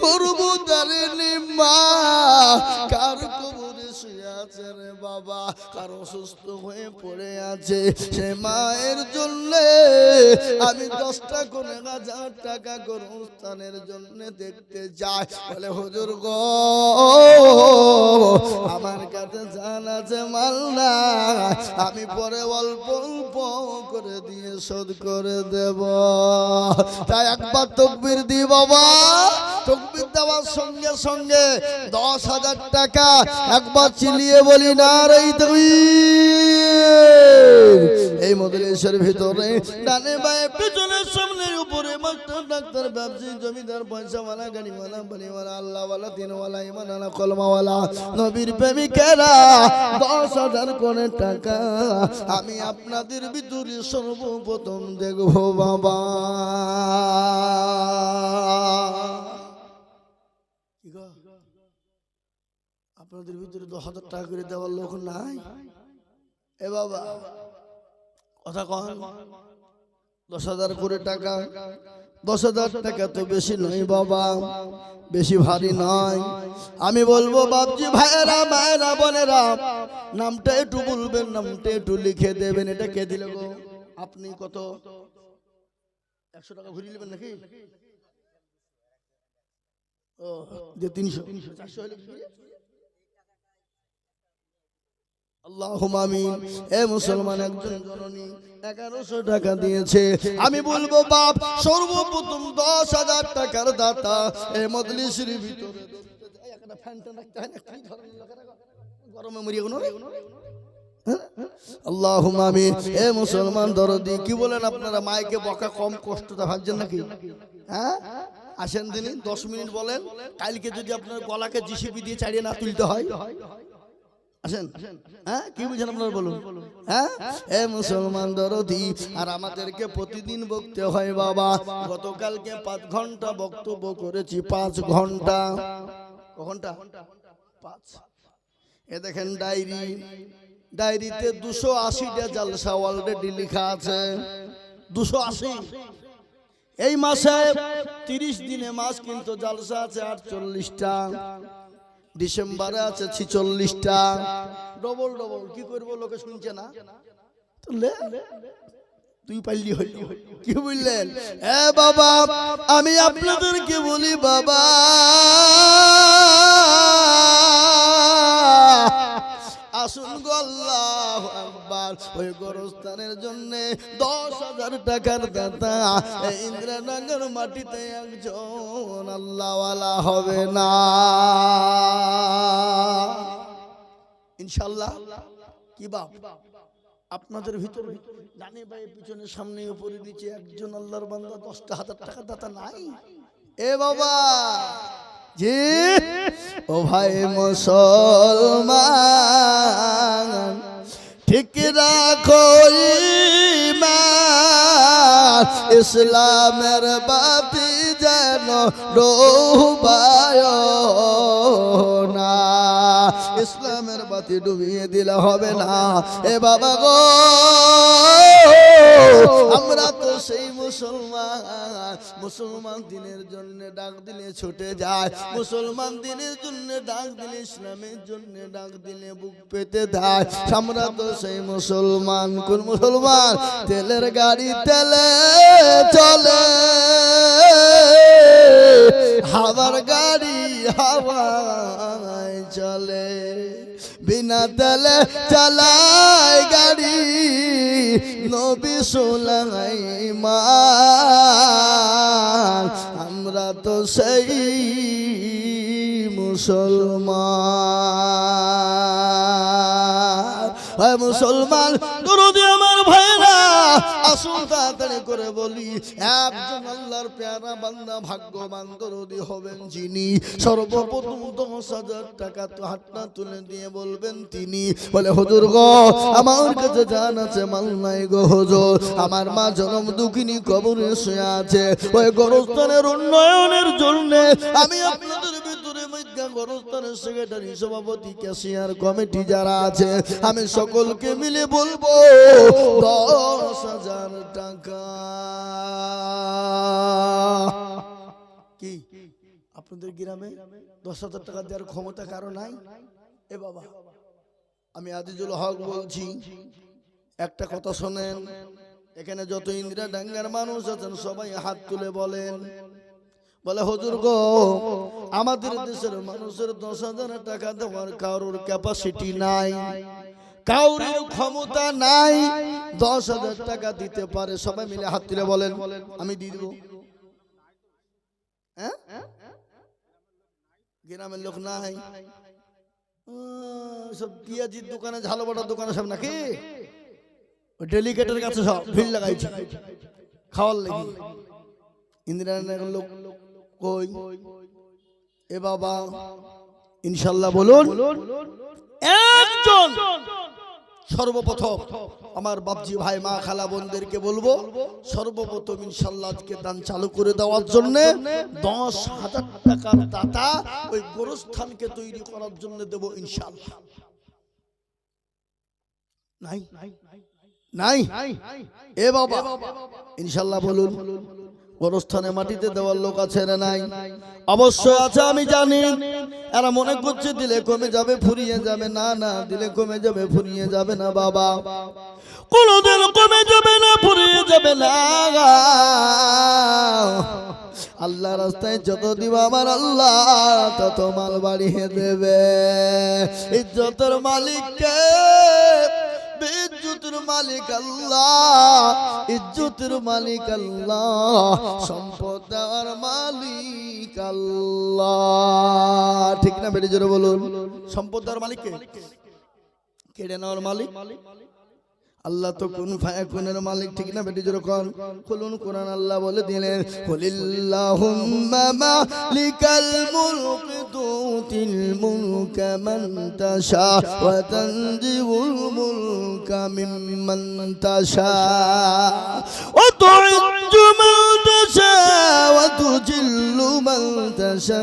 A: গর্ভধারিণী মা কার কবরে শুয়ে আছে রে বাবা, কার অসুস্থ হয়ে পড়ে আছে, সে মায়ের জন্য আমি 10টা করে 1000 টাকা গোরস্থানের জন্য দেখতে যাই। বলে হুজুর গো আমার কাছে জান আছে মাল না, আমি পরে অল্প অল্প করে দিয়ে শোধ করে দেব। তাই একবার তাকবীর দি বাবা। তাকবীর দেওয়ার সঙ্গে সঙ্গে 10,000 টাকা একবার চিলিয়ে বলি না রে তাকবীর। এই মজলিসের ভিতরে ডানে বায়ে পিছনে সামনের উপরে মাস্টার ডাক্তার ব্যবসায়ী জমিদার পয়সাওয়ালা গাড়িওয়ালা বাড়িওয়ালা আল্লাহওয়ালা দিনওয়ালা ইমানওয়ালা কলমাওয়ালা নবীর প্রেমিকেরা 10,000 করে টাকা আমি আপনাদের ভিতরে সর্বপ্রথম দেখব বাবা। আপনাদের ভিতরে 10,000 টাকা করে দেওয়ার লোক নাই? এ বাবা কথা কন, 10,000 করে টাকা, 10,000 টাকা তো বেশি নয় বাবা, বেশি ভারী নয়। আমি বলবো বাপজি ভাইয়েরা মায়েরা বোনেরা, নামটা একটু বলবেন, নামটা একটু লিখে দেবেন। এটা কে দিল গো? আপনি কত 100 টাকা ঘুরিয়ে নেবেন নাকি? ও যে 300 400 হলে আল্লাহুম্মা আমিন। এ মুসলমান একজন জননী 1100 টাকা দিয়েছে। আমি বলবো বাপ সর্বপ্রথম 10,000 টাকার দাতা এই মজলিসের ভিতরে একটা ফ্যানটা রাখতে হয় না, কি ধরনের লোকেরা গরমে মরিয়ে গুলো। আল্লাহুম্মা আমিন। এ মুসলমান দরদি কি বলেন আপনারা? মাইকে বকা কম কষ্টটা ভাবছেন নাকি? হ্যাঁ আসেন দিনই 10 মিনিট বলেন, কালকে যদি আপনার গলাকে জিসিবি দিয়ে চালিয়ে না তুলতে হয় আসেন। হ্যাঁ কি বুঝেন আপনারা বলুন? হ্যাঁ এ মুসলমান দরদি, আর আমাদেরকে প্রতিদিন বকতে হয় বাবা। গতকালকে 5 ঘন্টা বক্তব্য করেছি, 5 ঘন্টা। ক ঘন্টা? 5। এ দেখেন ডায়েরি, ডায়েরিতে 280টা জালসা অলরেডি লেখা আছে। 280। এই মাসে 30 দিনে মাস কিন্তু জালসা আছে 48টা, ডিসেম্বরে আছে 46টা। ডবল ডবল কি করবো, লোকে শুনছে না তো তুই পাইলি হইল। কি বললেন? এ বাবা আমি আপনাদেরকে বলি বাবা, আসুন গো আল্লাহু আকবার। ওই গোরস্থানের জন্য 10,000 টাকার দাতা এই ইন্দ্রনগর মাটিতে একজন আল্লাহওয়ালা হবে না ইনশাআল্লাহ। কি বাপ আপনাদের ভিতরে ডানে বায়ে পিছনে সামনে উপরে নিচে একজন আল্লাহর বান্দা 10,000 টাকার দাতা নাই? এ বাবা জি ও ভাই মুসলমান, ঠিক রাখো ঈমান, ইসলামের বাতি যেন ডুবায় না। ইসলামের বাতি ডুবিয়ে দিলে হবে না। এ বাবা গো, আমরা তো সেই মুসলমান দিনের জন্য ডাক দিলে ছুটে যায়, মুসলমান দিনের জন্য ডাক দিলে, ইসলামের জন্য ডাক দিলে বুক পেতে দেয়। আমরা তো সেই মুসলমান। কোন মুসলমান? তেলের গাড়ি তেলে চলে, হাওয়ার গাড়ি হাওয়ায় চলে, বিনা তেলে চালায় গাড়ি নবী সুলাইমান। আমরা তো সেই মুসলমান। হয় মুসলমান দরুদ আমার ভাইরা, আসুন তাড়াতাড়ি করে বলি, একজন আল্লাহর পেয়ারা বান্দা ভাগ্যবান দরুদি হবেন যিনি সর্বপ্রথম 10,000 টাকা তো হাতটা তুলে দিয়ে বলবেন তিনি। বলে হুজুর গো, আমার কাছে জান আছে, মাল নাই গো হুজুর, আমার মা জনম দুঃখিনী কবরে শুয়ে আছে, ওই গোরস্থানের উন্নয়নের জন্য আমি আপনাদের ভিতরে গোরস্থানের সেক্রেটারি, সভাপতি, ক্যাশিয়ার কমিটি যারা আছে, আমি সকলকে মিলে বলবো 10,000 টাকা। কি আপনাদের গ্রামে 10,000 টাকা দেওয়ার ক্ষমতা কারো নাই? এ বাবা, আমি আজিজুল হক বলছি, একটা কথা শোনেন। এখানে যত ইন্দিরা ডাঙ্গার মানুষ আছেন সবাই হাত তুলে বলেন, বলে হুজুর গো, আমাদের দেশের মানুষের 10,000 টাকা দেওয়ার কারোর ক্যাপাসিটি নাই, কাউরির ক্ষমতা নাই, 10,000 টাকা দিতে পারে। সবাই মিলে হাত তুলে বলেন, আমি দিয়ে দেবো। হ্যাঁ, গ্রামের লোক নাই, সব পিয়াজির দোকানে, ঝালো বাটার দোকানে সব নাকি ডেলিগেটের কাছে সব ভিড় লাগাইছে খাওয়ার লেগে। ইন্দিরা লোক কই? এ বাবা, ইনশাল্লাহ বলুন। একজন সর্বপ্রথম আমার বাপজি ভাই, মা, খালা, বোনদেরকে বলবো সর্বপ্রথম ইনশাল্লাহ আজকে দান চালু করে দেওয়ার জন্য 10,000 টাকার দাতা ওই গোরস্থানকে তৈরি করার জন্য দেব ইনশাল্লাহ। নাই নাই এ বাবা, ইনশাল্লাহ বলুন। গোরস্থানে মাটিতে দেওয়ার লোক আছে না নাই? অবশ্যই আছে, আমি জানি। এরা মনে করছে দিলে কমে যাবে, ফুরিয়ে যাবে। না না, দিলে কমে যাবে, ফুরিয়ে যাবে না বাবা, কোনদিন কমে যাবে না, ফুরিয়ে যাবে না। আল্লাহ রাস্তায় যত দিব আমার আল্লাহ তত মাল বাড়িয়ে দেবে। ইজ্জতের মালিককে, ইজ্জতের মালিক আল্লাহ, ইজ্জতের মালিক আল্লাহ, সম্পদ দেওয়ার মালিক আল্লাহ। ঠিক না? বেড়ে জোরে বলুন। সম্পদ দেওয়ার মালিক কে? কেড়ে নেওয়ার মালিক আল্লাহ। তো কোন ফায়াকুনের মালিক। ঠিক না? বেটি জোরে কোন খুলুন কোরআন। আল্লাহ বলে দিলেন, কুলিল্লাহুম্মা মালিকাল মুলকি তুতিল মুলকা মান তাশা ওয়া তানজিউল মুলকা মিম্মান তাশা ওয়া তু'ইজ্জু মান তাশা ওয়া তুজিল্লু মান তাশা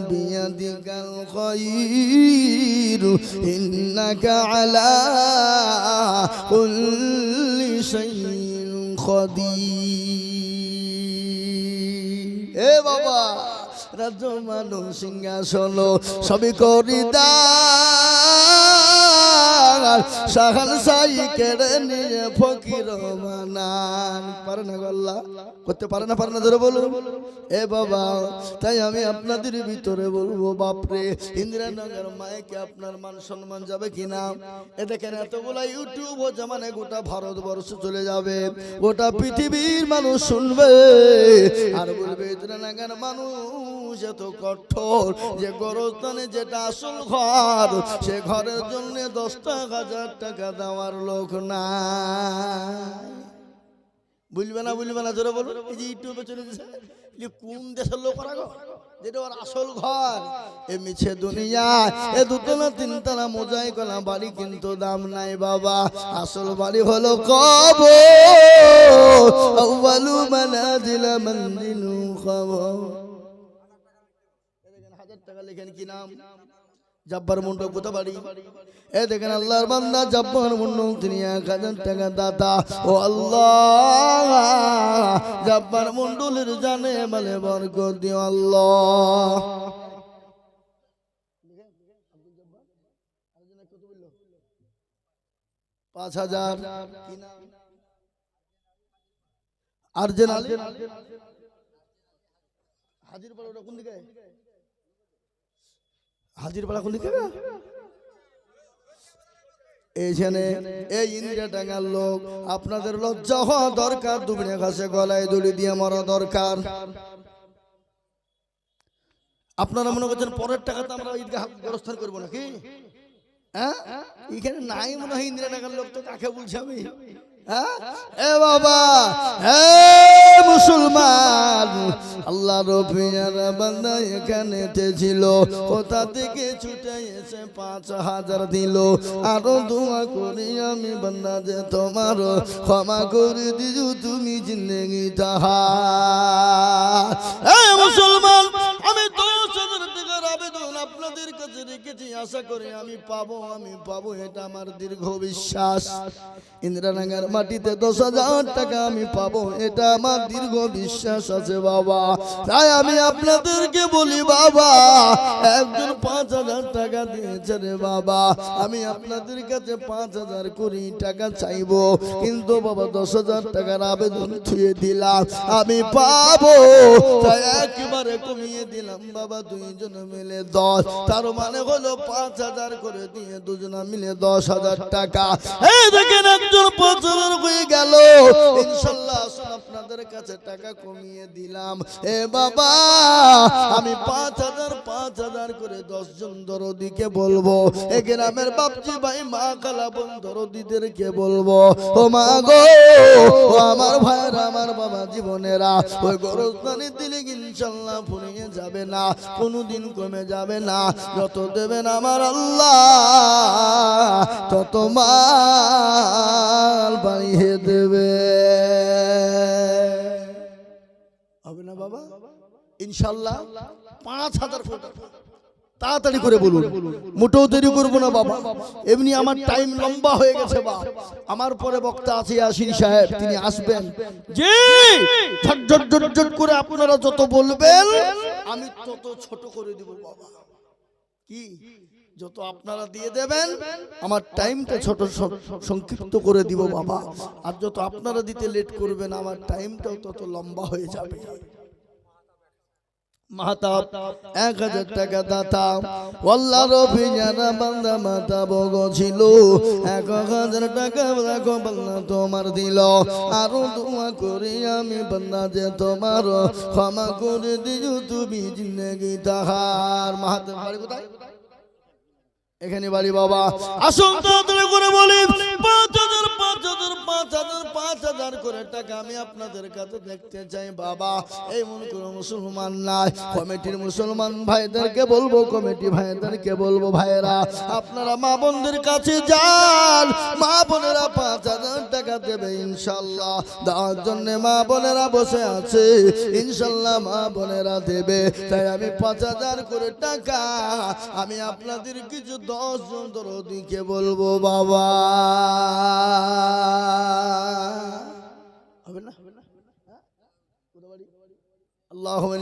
A: বিয়াদিকাল খায়র ইন্নাকা আলা কুল্লি শাইইন কাদির। এ বাবা, রাজ্য মানুষ সিংহাসন সবই করি দান, সাহাল সাই কেড়ে নিয়ে ফকির বানান। পারে না আল্লাহ? করতে পারে না? পারে না? ধরে বলুন। এ বাবা, তাই আমি আপনাদের ভিতরে বলবো, বাপরে, ইন্দিরানগর মায়েকে আপনার মান সম্মান যাবে কিনা? এ দেখেন, এতগুলা ইউটিউব ও জামানে গোটা ভারতবর্ষ চলে যাবে, গোটা পৃথিবীর মানুষ শুনবে আর বলবে ইন্দিরানগর মানুষ এত কঠোর যে গোরস্থানে যেটা আসল ঘর, সে ঘরের জন্য 10,000 টাকা দেওয়ার লোক নাই। বুঝবে না, বুঝবে না, জোরে বলুন। এই যে ইউটিউবে চলে গেছে, কোন দেশের লোক? যেটা ওর আসল ঘর। এ মিছে দুনিয়া, এ দুতলা তিনতলা মোজাই কলা বাড়ি কিন্তু দাম নাই বাবা। আসল বাড়ি হলো কবর, আউয়ালু মানাজিল মনজিলু কবর। 1000 টাকা লেখেন কি নাম? জব্বার মুন্ডু কোথা বাড়ি? এ দেখেন আল্লাহর বান্দা জব্বার মুন্ডু, তিনি 1000 টাকা দাতা। ও আল্লাহ, জব্বার মুন্ডুলের জানে মালে বরকত দিও আল্লাহ। 5000 কি নাম? আরজেন আলী। হাজিরপাড়া ওটা কোন দিকে? হাজিরপাড়া কোন দিকে? এইখানে এই ইন্দিরা টাঙ্গার লোক। আপনাদের লজ্জা হওয়া দরকার, দুবিনের কাছে গলায় দড়ি দিয়ে মরা দরকার। আপনারা মনে করছেন পরের টাকাতে আমরা ঈদগাহ গোরস্থান করবো নাকি? হ্যাঁ, এখানে নাই মনে হয় ইন্দিরা টাঙ্গার লোক। তো কাকে বলছি আমি? এ বাবা, হে মুসলমান, আল্লাহ রবিয়ার বান্দা এখানে ছিল, কোথা থেকে ছুটে এসে 5000 দিল। আরো দোয়া করি আমি বান্দা যে তোমার ক্ষমা করে দিও তুমি জিন্দেগি তাহা। হে মুসলমান, আমি 10,000 টাকার আবেদন আপনাদের কাছে রেখেছি, আশা করি আমি পাবো, এটা আমার দীর্ঘ বিশ্বাস। ইন্দিরানগর মাটিতে 10,000 টাকা আমি পাবো, এটা আমার দীর্ঘ বিশ্বাস আছে বাবা। তাই আমি আপনাদেরকে বলি বাবা, একজন 5000 টাকা দিয়েছে রে বাবা, আমি আপনাদের কাছে 5000 কোটি টাকা চাইবো, কিন্তু বাবা 10,000 টাকার আবেদন থুয়ে দিলাম, আমি পাবো। তাই একেবারে কমিয়ে দিলাম বাবা, দুইজন মিলে 10, তার মানে হলো 5000 করে দিয়ে দুজনা মিলে 10,000 টাকা। এই দেখেন একজন 5000 হয়ে গেল। ইনশাআল্লাহ আপনাদের কাছে টাকা কমিয়ে দিলাম। এ বাবা, আমি 5000 করে 10 জন দরদিকে বলবো, এ গ্রামের বাপজি ভাই মা খালা বোন দরদিদেরকে বলবো, ও মা গো, ও আমার ভাইরা, আমার বাবা জীবনেরা, ওই গোরস্থানে দিলে ইনশাআল্লাহ ফুরিয়ে যাবে না, কোনোদিন কমে যাবে না। যত দেবেন আমার আল্লাহ, তত মাল বাড়িয়ে দেবে। হবে না বাবা? ইনশাআল্লাহ 5000 ফুট। তাড়াতাড়ি করে বলুন, মোটেও দেরি করবো না বাবা। এমনি আমার টাইম লম্বা হয়ে গেছে বা আমার পরে বক্তা আছে ইয়াসিন সাহেব, তিনি আসবেন। জি, ঝটঝট করে আপনারা যত বলবেন আমি তত ছোট করে দিব বাবা। কি যত আপনারা দিয়ে দেবেন আমার টাইমটা ছোট সংক্ষিপ্ত করে দিব বাবা, আর যত আপনারা দিতে লেট করবেন আমার টাইমটাও তত লম্বা হয়ে যাবে। মাতাব 1000 টাকা দাতা, আল্লাহ রবি জানা বান্দা মাতা বগ ছিল, 1000 টাকা রাখো বান্দা তোমার দিল। আরো দোয়া করি আমি বান্দা যে তোমার ক্ষমা করে দিও তুমি জিন্দেগি তাহার। মাতাব বাড়ি কোথায়? এখানে বাড়ি বাবা। আসুন তাড়াতাড়ি করে বলি, 5000 করে টাকা আমি আপনাদের কাছে দেখতে চাই বাবা। এই মনে করো মুসলমান নাই, কমিটির মুসলমান ভাইদেরকে বলবো, কমিটি ভাইদেরকে বলবো, ভাইরা আপনারা মা বোনদের কাছে যান, মা বোনেরা 5000 টাকা দেবে ইনশাআল্লাহ। দেওয়ার জন্য মা বোনেরা বসে আছে, ইনশাআল্লাহ মা বোনেরা দেবে। তাই আমি 5000 করে টাকা আমি আপনাদের কিছু 10 জন দরদিকে বলবো বাবা। হবে না? আল্লাহুম্মা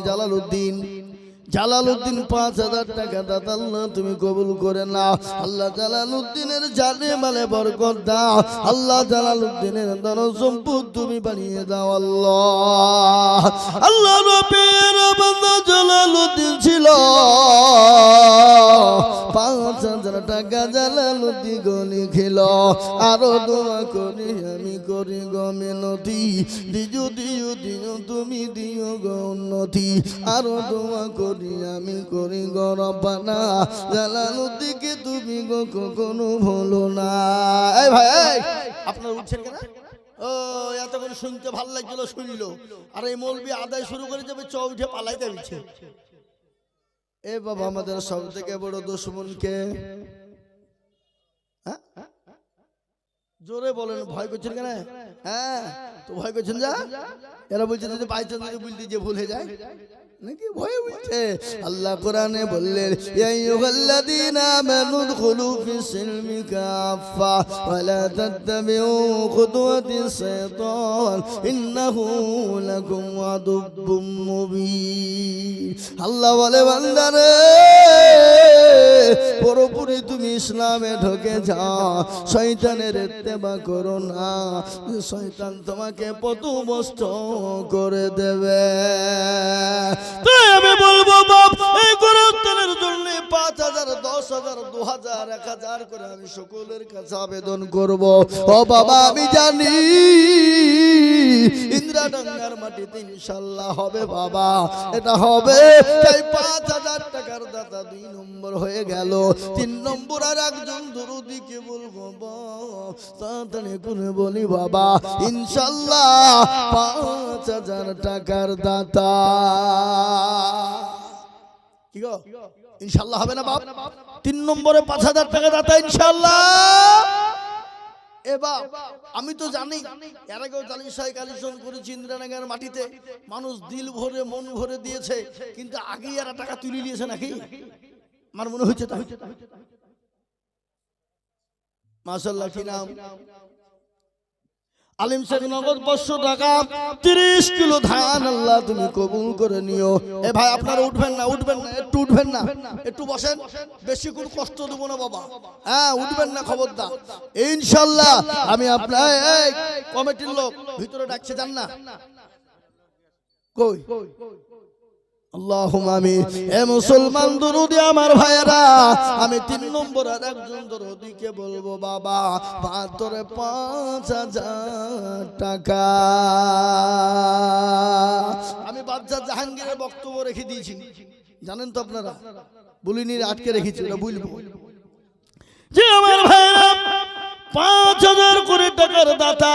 A: জালালউদ্দিন 5000 টাকা দাতা আল্লাহ তুমি কবুল করে নাও। আল্লাহ জালালউদ্দিনের জানে মালে বরকত দাও, আল্লাহ জালালউদ্দিনের ধন সম্পদ তুমি বানিয়ে দাও আল্লাহ। আল্লাহ নবীর বান্দা জালালউদ্দিন ছিল, 5000 টাকা জালালউদ্দিন গলি খেল। আরো দোয়া করি আমি করি গো মিনতি, দিও তুমি দিও গো উন্নতি। আরো দোয়া করি আমি করি গো রব্বানা, জালালউদ্দিনকে তুমি গো কখনো ভুলো না। এই ভাই আপনারা উঠছেন কেন? ও এতক্ষণ শুনতে ভালো লাগছিল, শুনলো, আর এই মৌলবি আদায় শুরু করে যাবে, উঠে পালাইতে দিচ্ছে। এ বাবা আমাদের সব থেকে বড় দুশমন কে? জোরে বলেন, ভয় করছেন কেন? হ্যাঁ তো ভয় করছেন যা, এরা বলছে যদি বাইচান যদি বলতে যে ভুলে যায় নাকি ভয় বলছে। আল্লাহ কোরআনে বললেন ইয়া আইয়ুহাল্লাযীনা আমানু দুখুলু ফিস-সিলমি কাফা ওয়া লা তাত্তাবিউ খুতুওয়াতিস শাইতান ইন্নাহু লাকুম আদুব্বুম মুবিন। আল্লাহ বলে বান্দারে পুরোপুরি তুমি ইসলামে ঢুকে যাও, শয়তানের ইত্তেবা করো না, শয়তান তোমাকে পথভ্রষ্ট করে দেবে। তাই আমি বলবো বাপ, এই গোরস্থানের জন্য 5,000 10,000 2,000 1,000 করে আমি সকলের কাছে আবেদন করব। ও বাবা আমি জানি ইন্দ্রাডাঙ্গার মাটিতে ইনশাআল্লাহ হবে বাবা, এটা হবে। তাই 5,000 টাকার দাতা 2 নম্বর হয়ে গেল। 3 নম্বর আর একজন দরুদিকে বলবো বাপ, তাড়াতাড়ি করে বলি বাবা ইনশাআল্লাহ 5,000 টাকার দাতা। কি গো ইনশাআল্লাহ হবে না বাপ? 3 নম্বরে 5,000 টাকা দাতা ইনশাআল্লাহ। এবার আমি তো জানি এর আগেও জালিসাই কালেকশন করেছি ইন্দ্রানগরের মাটিতে, মানুষ দিল ভরে মন ভরে দিয়েছে, কিন্তু আগেই এরা টাকা তুলে নিয়েছে নাকি আমার মনে হচ্ছে তাই। মাশাআল্লাহ কি নাম? আলিম শেখ নগদ 500 টাকা 30 কিলো ধান আল্লাহ তুমি কবুল করে নিও। এ ভাই আপনারা উঠবেন না, উঠবেন না, একটু উঠবেন না, একটু বসেন, বেশি কোনো কষ্ট দেব না বাবা। হ্যাঁ উঠবেন না খবরদার ইনশাআল্লাহ। আমি আপনার এই কমিটির লোক ভিতরে ডাকছে, যান না কই? আল্লাহুম্মা আমিন। এ মুসলমান দরুদি আমার ভাইরা, আমি 3 নম্বর আর একজন দরুদিকে বলবো বাবা 5,000 টাকা। আমি বাদশা জাহাঙ্গীরের বক্তব্য রেখে দিয়েছি, জানেন তো আপনারা, বলিনি আটকে রেখেছি, ওটা বলবো যে আমার ভাইরা 5,000 করে টাকার দাতা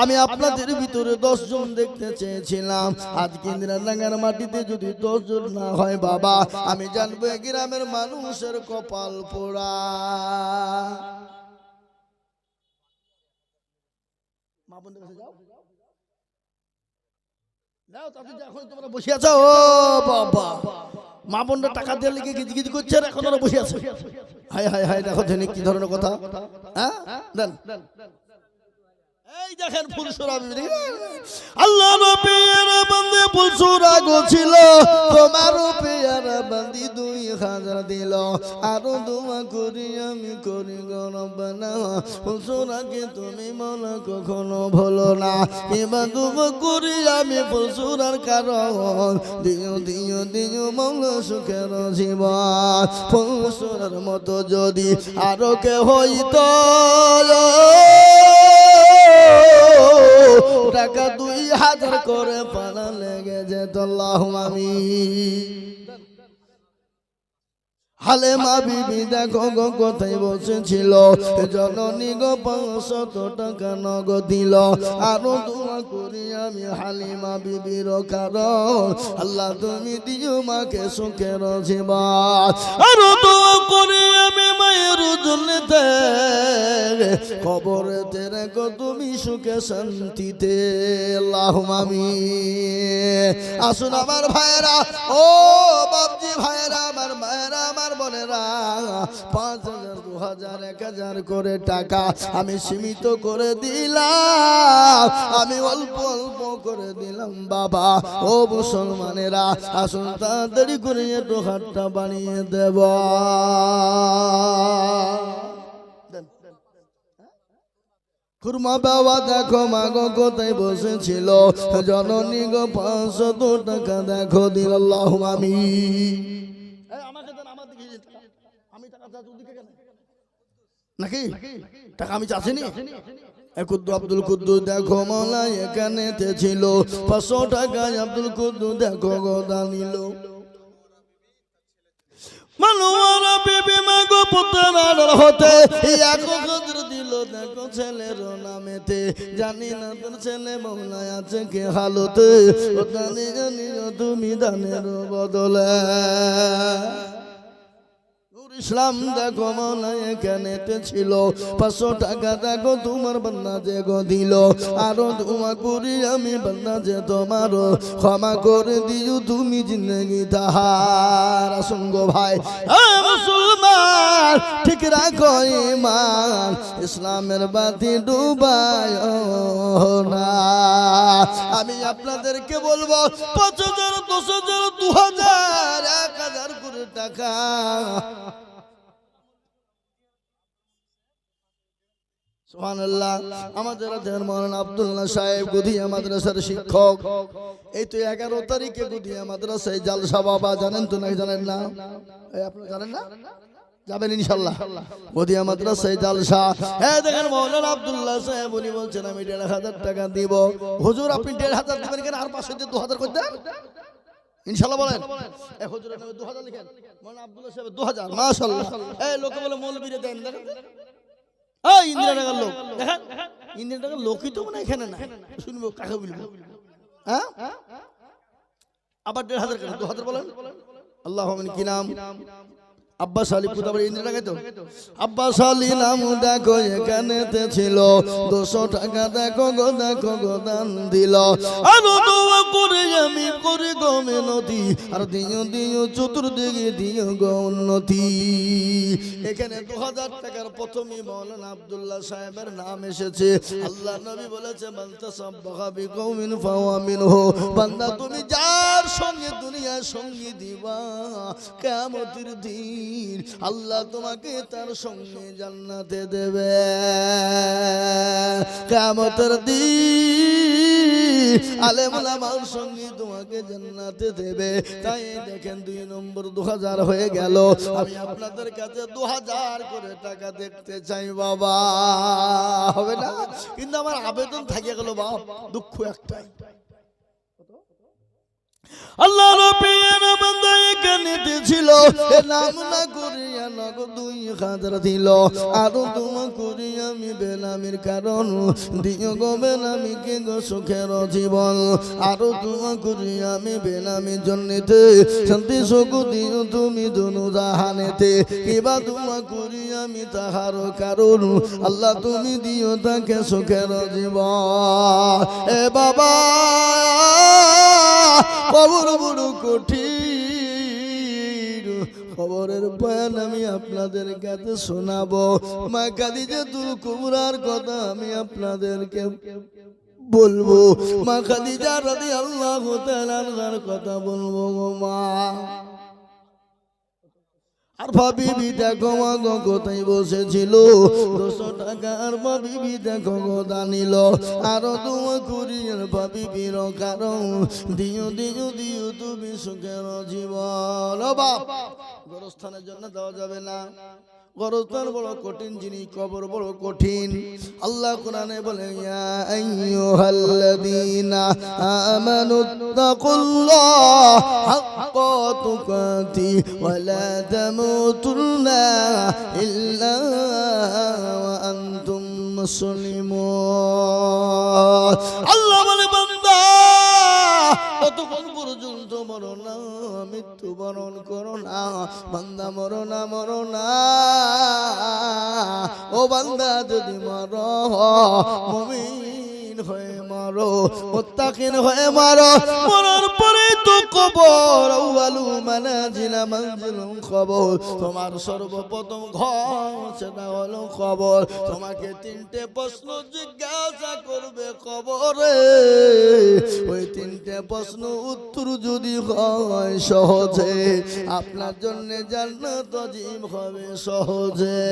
A: আমি আপনাদের ভিতরে 10 জন দেখতে চেয়েছিলাম। আজকে ইন্দ্রানগর মাটিতে যদি 10 জন না হয় বাবা, আমি জানবো গ্রামের মানুষের কপাল পোড়া। মা বন্ধু কাছে যাও, যাও তাতে এখন তোমরা বসে আছো। ও বাবা, মা বোনরা টাকা দেওয়ার লিগে গিজগিজ করছে আর এখন ওরা বসে আছে। হায় হায় হায়, দেখো জানি কি ধরনের কথা। হ্যাঁ দেন, এই দেখেন ফুলসুরা বিবি, আল্লাহ নবীর বান্দে ফুলসুরা গোছিল, তোমার পেয়ারা বান্দি 2,000 দিল। আর দোয়া করি আমি করি গো রব্বানা, ফুলসুরাকে তুমি মওলা কখনো ভুলো না। এবার দোয়া করি আমি ফুলসুরার কারণ, দিও দিও দিও মওলা সুখের জীবন। ফুলসুরার মতো যদি আরো কে হইতো, টাকা 2,000 করে পানা লেগে যেত। আল্লাহুম্মা আমিন। হালেমা বিবি দেখো গো কোথায় বসেছিল, জননী গো 500 টাকা নগদ দিল। আরো দোয়া করি আমি হালিমা বিবির কারণ, আল্লাহ তুমি দিও মাকে সুখের জীবন। আরো দোয়া করি আমি মায়ের জন্যতে, কবরেতে রেখো তুমি সুখে শান্তিতে। আল্লাহুম্মা আমিন। আসুন আমার ভাইরা, ও বাপজি ভাইরা, আমার মায়েরা, আমার বোনেরা, 5,000 2,000 1,000 করে টাকা আমি সীমিত করে দিলাম, আমি অল্প অল্প করে দিলাম বাবা। ও মুসলমানেরা আসুন তাড়াতাড়ি করে একটু হাতটা বানিয়ে দেব। খুরমা বাবা দেখো মাগো কোথায় বসেছিল, জননী গো 500 টাকা দেখো দিল। আল্লাহুম্মা আমিন। আমি টাকা নাকি টাকা আমি চাচ্ছিনি। আব্দুল কুদ্দুস দেখো মাওলা এখানে ছিল 500 টাকায় আব্দুল কুদ্দুস দেখো গোদা নিল। মানুয়ারা বিবি মাগো পুত্রার হতে 1,000 দিল। দেখো ছেলের নামেতে, জানি না তোর ছেলে মৌলায় আছে কে হালতে, ও জানি জানি তুমি দানের বদলে। ইসলাম দেখো মৌলায় এখানেতে ছিল, 500 টাকা দেখো তোমার বান্দা যে গো দিল, আরো দোয়া করি আমি বান্দা যে তোমারও ক্ষমা করে দিও তুমি জিন্দগি তাহার। আসুন গো ভাই মুসলমান, ঠিক রাখো ঈমান, ইসলামের বাতি ডুবায় না। আমি আপনাদেরকে বলবো 5000, 10000, 2000, 1000 করে টাকা সুবহানাল্লাহ। আমাদের মৌলানা আব্দুল্লাহ সাহেব গুদিয়া মাদ্রাসার শিক্ষক, এই তো 11 তারিখে গুদিয়া মাদ্রাসায় জালসা বাবা, জানেন তো নাকি জানেন না? আপনারা জানেন না? যাবেন ইনশাআল্লাহ গুদিয়া মাদ্রাসায় জালসা। হ্যাঁ দেখেন মৌলানা আব্দুল্লাহ সাহেব উনি বলছেন আমি 1500 টাকা দিব। হুজুর আপনি 1500 দিবেন কেন? আর 500 দিয়ে 2000 করে দেন ইনশাআল্লাহ বলেন। এই হুজুরের নামে 2000 লিখেন, মৌলানা আব্দুল্লাহ সাহেব 2000, মাশাআল্লাহ। এই লোকে বলে মৌলবীরে দেন, দেখেন এই ইন্দিরানগর লোক, দেখেন ইন্দিরানগর লোকই তো মনে এখানে না, শুনবো কাকে বলবো? হ্যাঁ আবার 1500 কেন? 2000 বলেন। আল্লাহ কি নাম? আব্বাস আলী। কোথায় ইন্দিরানগর তো? আব্বাস আলী নাম দেখো এখানেতে ছিল, 200 টাকা দেখো গো দেখো গো দান দিল, আরো দোয়া করে আমি করে গো মেনতি, আর দিও দিও চতুর্দিকে দিও গো উন্নতি। এখানে 2000 টাকার প্রথমে মৌলানা আব্দুল্লাহ সাহেবের নাম এসেছে। আল্লাহ নবী বলেছে মানতাসাব্বাহা বিকৌমিন ফাহুয়া মিনহু, বান্দা তুমি যার সঙ্গে দুনিয়ার সঙ্গী দিবা, কিয়ামতের দিন আল্লাহ তোমাকে তার সঙ্গে জান্নাতে দেবে। কিয়ামতের দিন আলেম ওলামার সঙ্গে তোমাকে জান্নাতে দেবে। তাই দেখেন 2 নম্বর 2000 হয়ে গেল। আমি আপনাদের কাছে 2000 করে টাকা দেখতে চাই বাবা, হবে না? কিন্তু আমার আবেদন থাকে গেল বাপ, দুঃখ একটাই, আল্লাহ নবীর বান্দা এখানে ছিল, এ নাম না করিয়া নগদ 2000 দিল, আরো তোমা করি আমি বেনামির কারণ, দিও গো বেনামিকে গো সুখের জীবন, আরো তোমা করি আমি বেনামির জন্যতে শান্তি সুখ দিও তুমি দুনু জাহানেতে, কিবা তোমা করি আমি তাহার কারণ, আল্লাহ তুমি দিও তাকে সুখের জীবন। এ বাবা খবর বড় কঠিন, খবরের বয়ান আমি আপনাদের কাছে শোনাবো। মা খাদিজাতুল কুবরার কথা আমি আপনাদেরকে বলবো, মা খাদিজা রাদিয়াল্লাহু তাআলা আনহার কথা বলবো গো মা। আর ভাবিবি দেখো মা গো কোথায় বসেছিল, 200 টাকা আর ভাবিবি দেখো গো দানিল, আরো দোয়া করি আর ভাবিবির কারণ, দিও দিও দিও তুমি সুখের জীবন। ও বাপ, গোরস্থানের জন্য দেওয়া যাবে না, গোরস্থান বড় কঠিন জিনিস, কবর বড় কঠিন। আল্লাহ কোরআনে বলে ইয়া আইয়ুহাল্লাযীনা আমানুত্তাকুল্লাহ হাক্কা তুকাতি ওয়া লা তামুতুন্না ইল্লা ওয়া আনতুম মুসলিমুন। আল্লাহ বলে বান্দা কতক্ষণ পর্যন্ত মরো না, মৃত্যু বরণ করো না, বান্দা মরো না, মরো না। ও বান্দা যদি মরো মুমিন হয়ে মরো, মুত্তাকিন হয়ে মরো, মরার পরে তো কবর, আউয়ালু মানাজিলা মানজিলুন কবর, তোমার সর্বপ্রথম ঘর সেটা হলো কবর। তোমাকে 3টে প্রশ্ন জিজ্ঞাসা করবে কবরে, ওই 3টে প্রশ্ন উত্তর যদি হয় সহজে, আপনার জন্য জান্নাত ওয়াজিব হবে সহজে।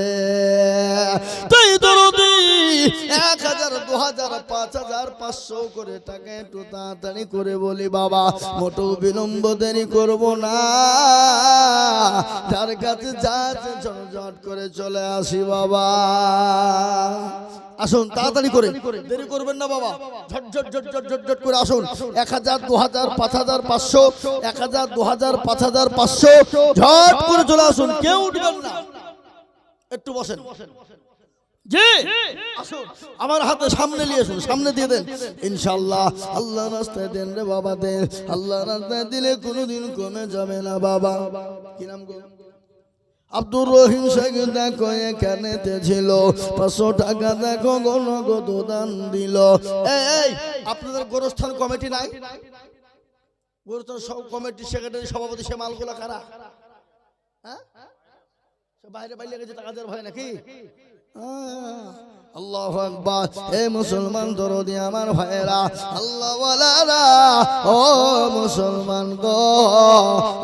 A: তাই দরদি 1000, 2000, 5000, 500 করে টাকা একটু তাড়াতাড়ি করে বলি বাবা, মোটো বিলম্ব দেরি করব না, যার কাছে যাচ্ছে ঝটঝট করে চলে আসি বাবা। আসুন তাড়াতাড়ি করে, দেরি করবেন না বাবা, ঝটঝট ঝটঝট ঝটঝট করে আসুন। 1000, 2000, 5000, 500, 1000, 2000, 5000, 500, ঝট করে চলে আসুন, কেউ উঠবেন না, একটু বসেন। জি আসুন আমার হাতে সামনে নিয়ে আসুন, সামনে দিয়ে দেন ইনশাআল্লাহ। আল্লাহ রাস্তায় দেন রে বাবা দেন, আল্লাহ রাস্তায় দিলে কোনোদিন কমে যাবে না বাবা। কি নাম গো? আব্দুর রহিম শেখ দেখো এখানেতে ছিল, 500 টাকা দেখো গণগত দান দিল। এই আপনাদের গোরস্থান কমিটি নাই? গোরস্থান সব কমিটি সেক্রেটারি সভাপতি সে মালগুলা কারা? হ্যাঁ বাইরে বাইরে গেছে টাকা দেওয়ার ভয় নাকি? আল্লাহু আকবার। হে মুসলমান দরদি আমার ভাইরা, আল্লাহ ওয়ালারা, ও মুসলমান গো,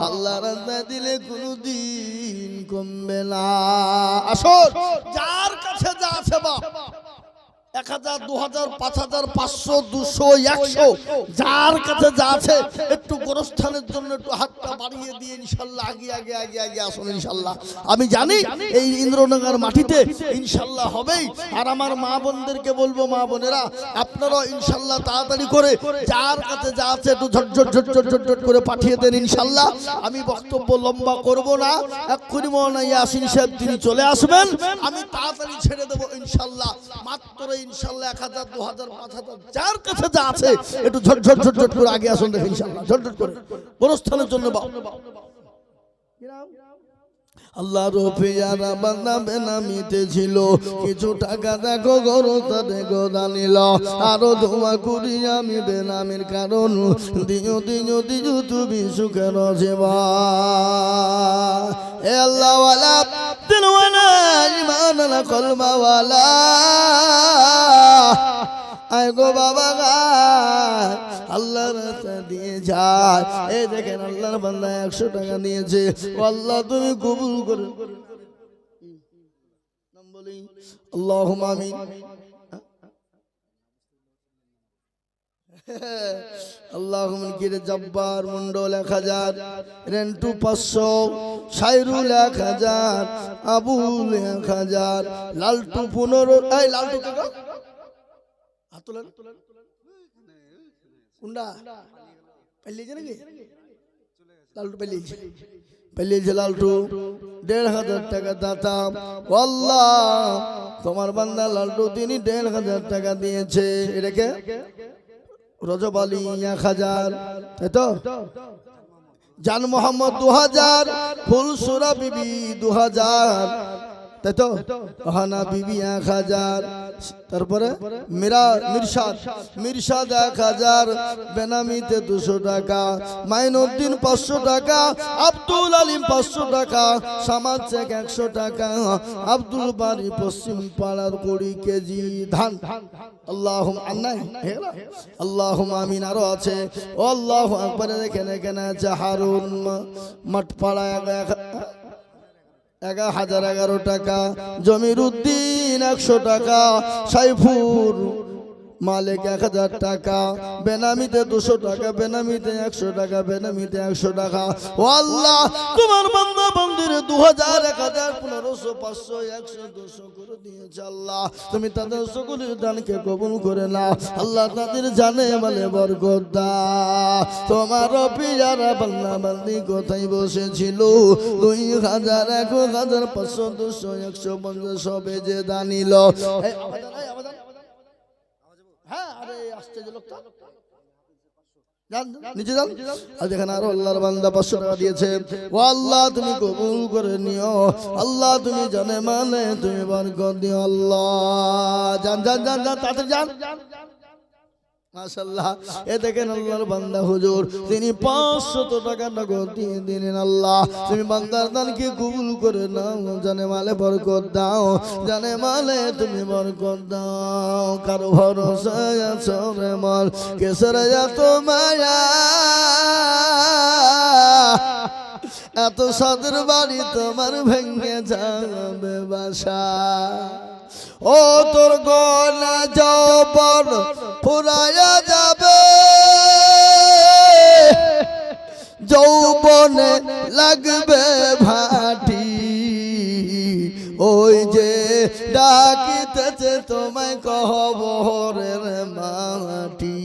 A: আল্লাহর রাস্তায় দিলে কোনদিন কমবে না। আসুন যার কাছে যা আছে বাপ, 1000 2000 5000 500 200 100 যার কাছে যা আছে একটু গোরস্থানের জন্য একটু হাতটা বাড়িয়ে দিয়ে ইনশাআল্লাহ আগে আগে আগে আগে আসুন ইনশাআল্লাহ। আমি জানি এই ইন্দ্রনগর মাটিতে ইনশাআল্লাহ হবেই। আর আমার মা বোনদেরকে বলবো, মা বোনেরা আপনারা ইনশাআল্লাহ তাড়াতাড়ি করে যার কাছে যা আছে একটু ঝটঝট ঝটঝট ঝটঝট করে পাঠিয়ে দেন ইনশাআল্লাহ। আমি বক্তব্য লম্বা করব না, এক্ষুনি মাওলানা ইয়াসিন সাহেব তিনি চলে আসবেন, আমি তাড়াতাড়ি ছেড়ে দেব ইনশাআল্লাহ। মাত্র ইনশাআল্লাহ 1000 2000 5000 যার কাছে যা আছে একটু ঝটঝট ঝটঝট করে আগে আসুন দেখুন ইনশাআল্লাহ, ঝটঝট করে গোরস্থানের জন্য বাবা। আল্লাহ রফিয়ারা বান্দা বেনামিতে ছিল, কিছু টাকা দেখো গোরস্থানে গোদানিল, আরো দোয়া করি আমি বেনামির কারণ দিও দিও দিও তুমি সুখের জীবন। এ আল্লাহ ওয়ালা দিলওয়ালা ইমান আলা কলবা ওয়ালা, আয় গো বাবা গায় আল্লাহ রাস্তা দিয়ে যায়। এই দেখেন আল্লাহর বান্দা 100 টাকা নিয়েছে, আল্লাহ তুমি কবুল করো। নাম বলি আল্লাহুম্মা আমিন। আল্লাহুম্মা কিরে জব্বার মন্ডল 1000, রেন্টু 500, সাইরুল 1000, আবুল 1000, লালটু 15। এই লালটু কে গো? হাতুলেন কুন্ডা পাইলিছে নাকি? লালটু পাইলিছে লালটু 1500 টাকা দাতা। আল্লাহ তোমার বান্দা লালটু তিনি 1500 টাকা দিয়েছে। এটাকে রজব আলী 1000, তাই তো? জান মোহাম্মদ 2000, ফুলসুরা বিবি 2000, তাই তো? হানা বিবি 1000, তারপরে মিরশাদ 1000, বেনামিতে 200 টাকা, মাইনুদ্দিন 500 টাকা, আব্দুল আলিম 500 টাকা, সামাদ শেখ 100 টাকা, আব্দুল বারি পশ্চিম পাড়ার 20 কেজি ধান। আল্লাহুম্মা আন্নাই আল্লাহুম্মা আমিন। আরো আছে আল্লাহু আকবার। দেখেন এখানে আছে হারুন মঠপাড়া 1011 টাকা, জমির উদ্দিন 100 টাকা, সাইফুর মালিক 1000 টাকা, বেনামিতে 200 টাকা, বেনামিতে 100 টাকা, বেনামিতে 100 টাকা। ও আল্লাহ তোমার বান্দা বান্দিরে 2000 1000 1500 500 100 200 করে দিয়েছে। আল্লাহ তুমি তাদের সকলের দানকে কবুল করে নাও। আল্লাহ তাদের জানে বলে বরকত দাও। তোমার পিয়ারা বান্দা বান্দি কোথায় বসেছিল 2000 1000 500 200 150 সবে যে দানিল। হ্যাঁ আরে আসছে যে লোকটা নিচে যান। আর দেখেন আরো আল্লাহর বান্দা 500 টাকা দিয়েছে। ও আল্লাহ তুমি কবুল করে নিও। আল্লাহ তুমি জানে মানে তুমি বরকত দিও। আল্লাহ যান যান যান যান তাড়াতাড়ি যান। মাশাআল্লাহ এ দেখেন আল্লাহর বান্দা হুজুর তিনি 500 টাকা নগদ দিয়ে দিলেন। আল্লাহ তুমি বান্দার দানকে কবুল করে নাও। জানে মালে বরকত দাও, জানে মালে তুমি বরকত দাও। কারো ভরসা আছো রে মল কেসরে এত মায়া, এত সাদের বাড়ি তোমার ভেঙে যাবে বাসা। ও তোর গলা যৌবন ফুরায়া যাবে, যৌবনে লাগবে ভাটি। ওই যে ডাকিতেছে তোমায় কবরের মাটি।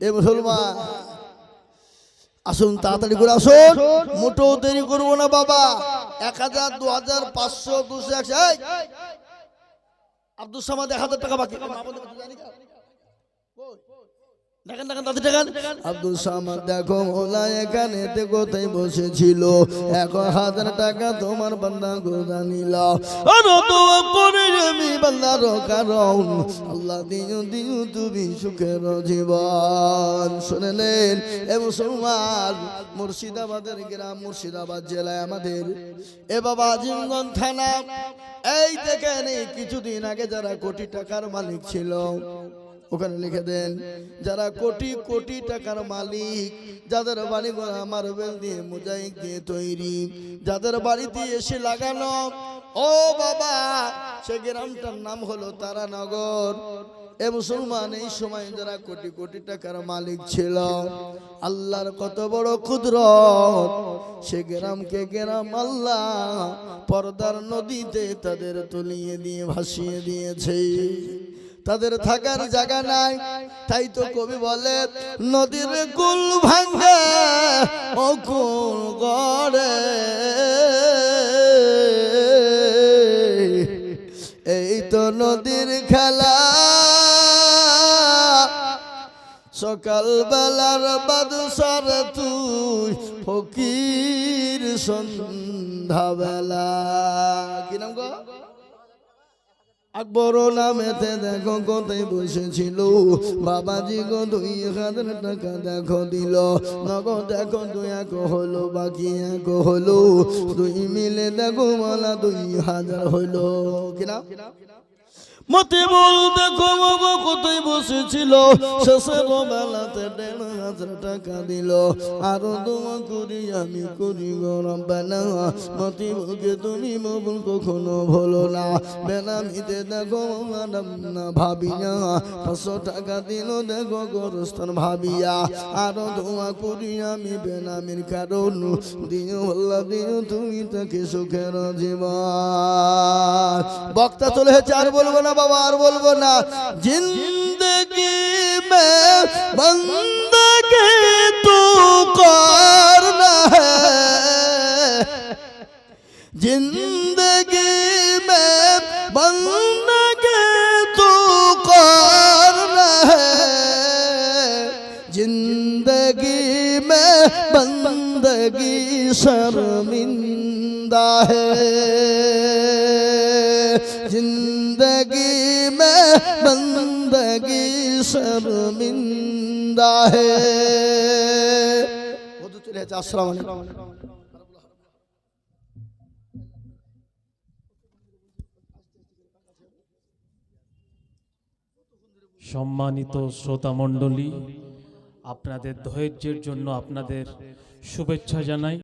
A: এ মুসলমান আসুন তাড়াতাড়ি করে আসুন, মোটেও দেরি করবো না বাবা। 1000 2000 500 200 100 আব্দুল সামাদ 1000 টাকা বাকি। দেখেন দেখেন দাদি দেখেন, আব্দুল সামাদ দেখো ওলা এখানে কোথায় বসেছিল, 1000 টাকা তোমার বান্দা গোদা নিলা। আর দোয়া করে আমি বান্দার কারণ আল্লাহ দিও দিও তুমি সুখের জীবন। শুনলেন এ মুসলমান, মুর্শিদাবাদের গ্রাম, মুর্শিদাবাদ জেলায় আমাদের এ বাবা আজিমগঞ্জ থানা। এই দেখেন এই কিছুদিন আগে যারা কোটি টাকার মালিক ছিল, ওখানে লিখে দেন যারা কোটি কোটি টাকার মালিক, যাদের বাড়ি মার্বেল দিয়ে মোজাইক দিয়ে তৈরি, যাদের বাড়িতে এসে লাগানো, ও বাবা সে গ্রামটার নাম হলো তারানগর। এ মুসলমান, এই সময় যারা কোটি কোটি টাকার মালিক ছিল, আল্লাহর কত বড় কুদরত, সে গ্রামকে গ্রাম আল্লাহ পর্দার নদীতে তাদের তলিয়ে দিয়ে ভাসিয়ে দিয়েছে। তাদের থাকার জায়গা নাই, তাই তো কবি বলে নদীর কুল ভাঙে ও কুল গড়ে। এই তো নদীর খেলা, সকাল বেলার বাদশার তুই ফকির সন্ধ্যা বেলা। কি নাম গো? আকবর নামেতে দেখো কোথায় বসেছিল, বাবাজি গো 2000 টাকা দেখো দিল, নগদ দেখো 2 হলো, বাকি 1 হলো, 2 মিলে দেখো মালা 2000 হলো। কিনা মতে বল দেখো বাবা কোথায় বসেছিল, শেষের বেলাতে 1500 টাকা দিল। আরো দোয়া করি আমি করি গো রব্বানা, মতি বলকে তুমি মবুল কখনো ভুলো না। বেনামিতে দেখো ম্যাডাম না ভাবিয়া 500 টাকা দিল দেখো গোরস্থান ভাবিয়া। আরো দোয়া করি আমি বেনামির কারণ, দিও আল্লাহ দিও তুমি তাকে সুখের জীবন। বক্তা চলে হয়েছে, আর বলবো না বাবা, আর বলবো না। জিন্দগি মে বন্দगी তু করনা হ্যায়, জিন্দগি মে বন্দगी তু করনা হ্যায়, জিন্দগি মে বন্দगी शर्मिंदा है, जिंदगी में बंदगी शर्मिंदा है। अस्सलाम वालेकुम।
B: সম্মানিত শ্রোতা মণ্ডলী, আপনাদের ধৈর্যের জন্য আপনাদের শুভেচ্ছা জানাই।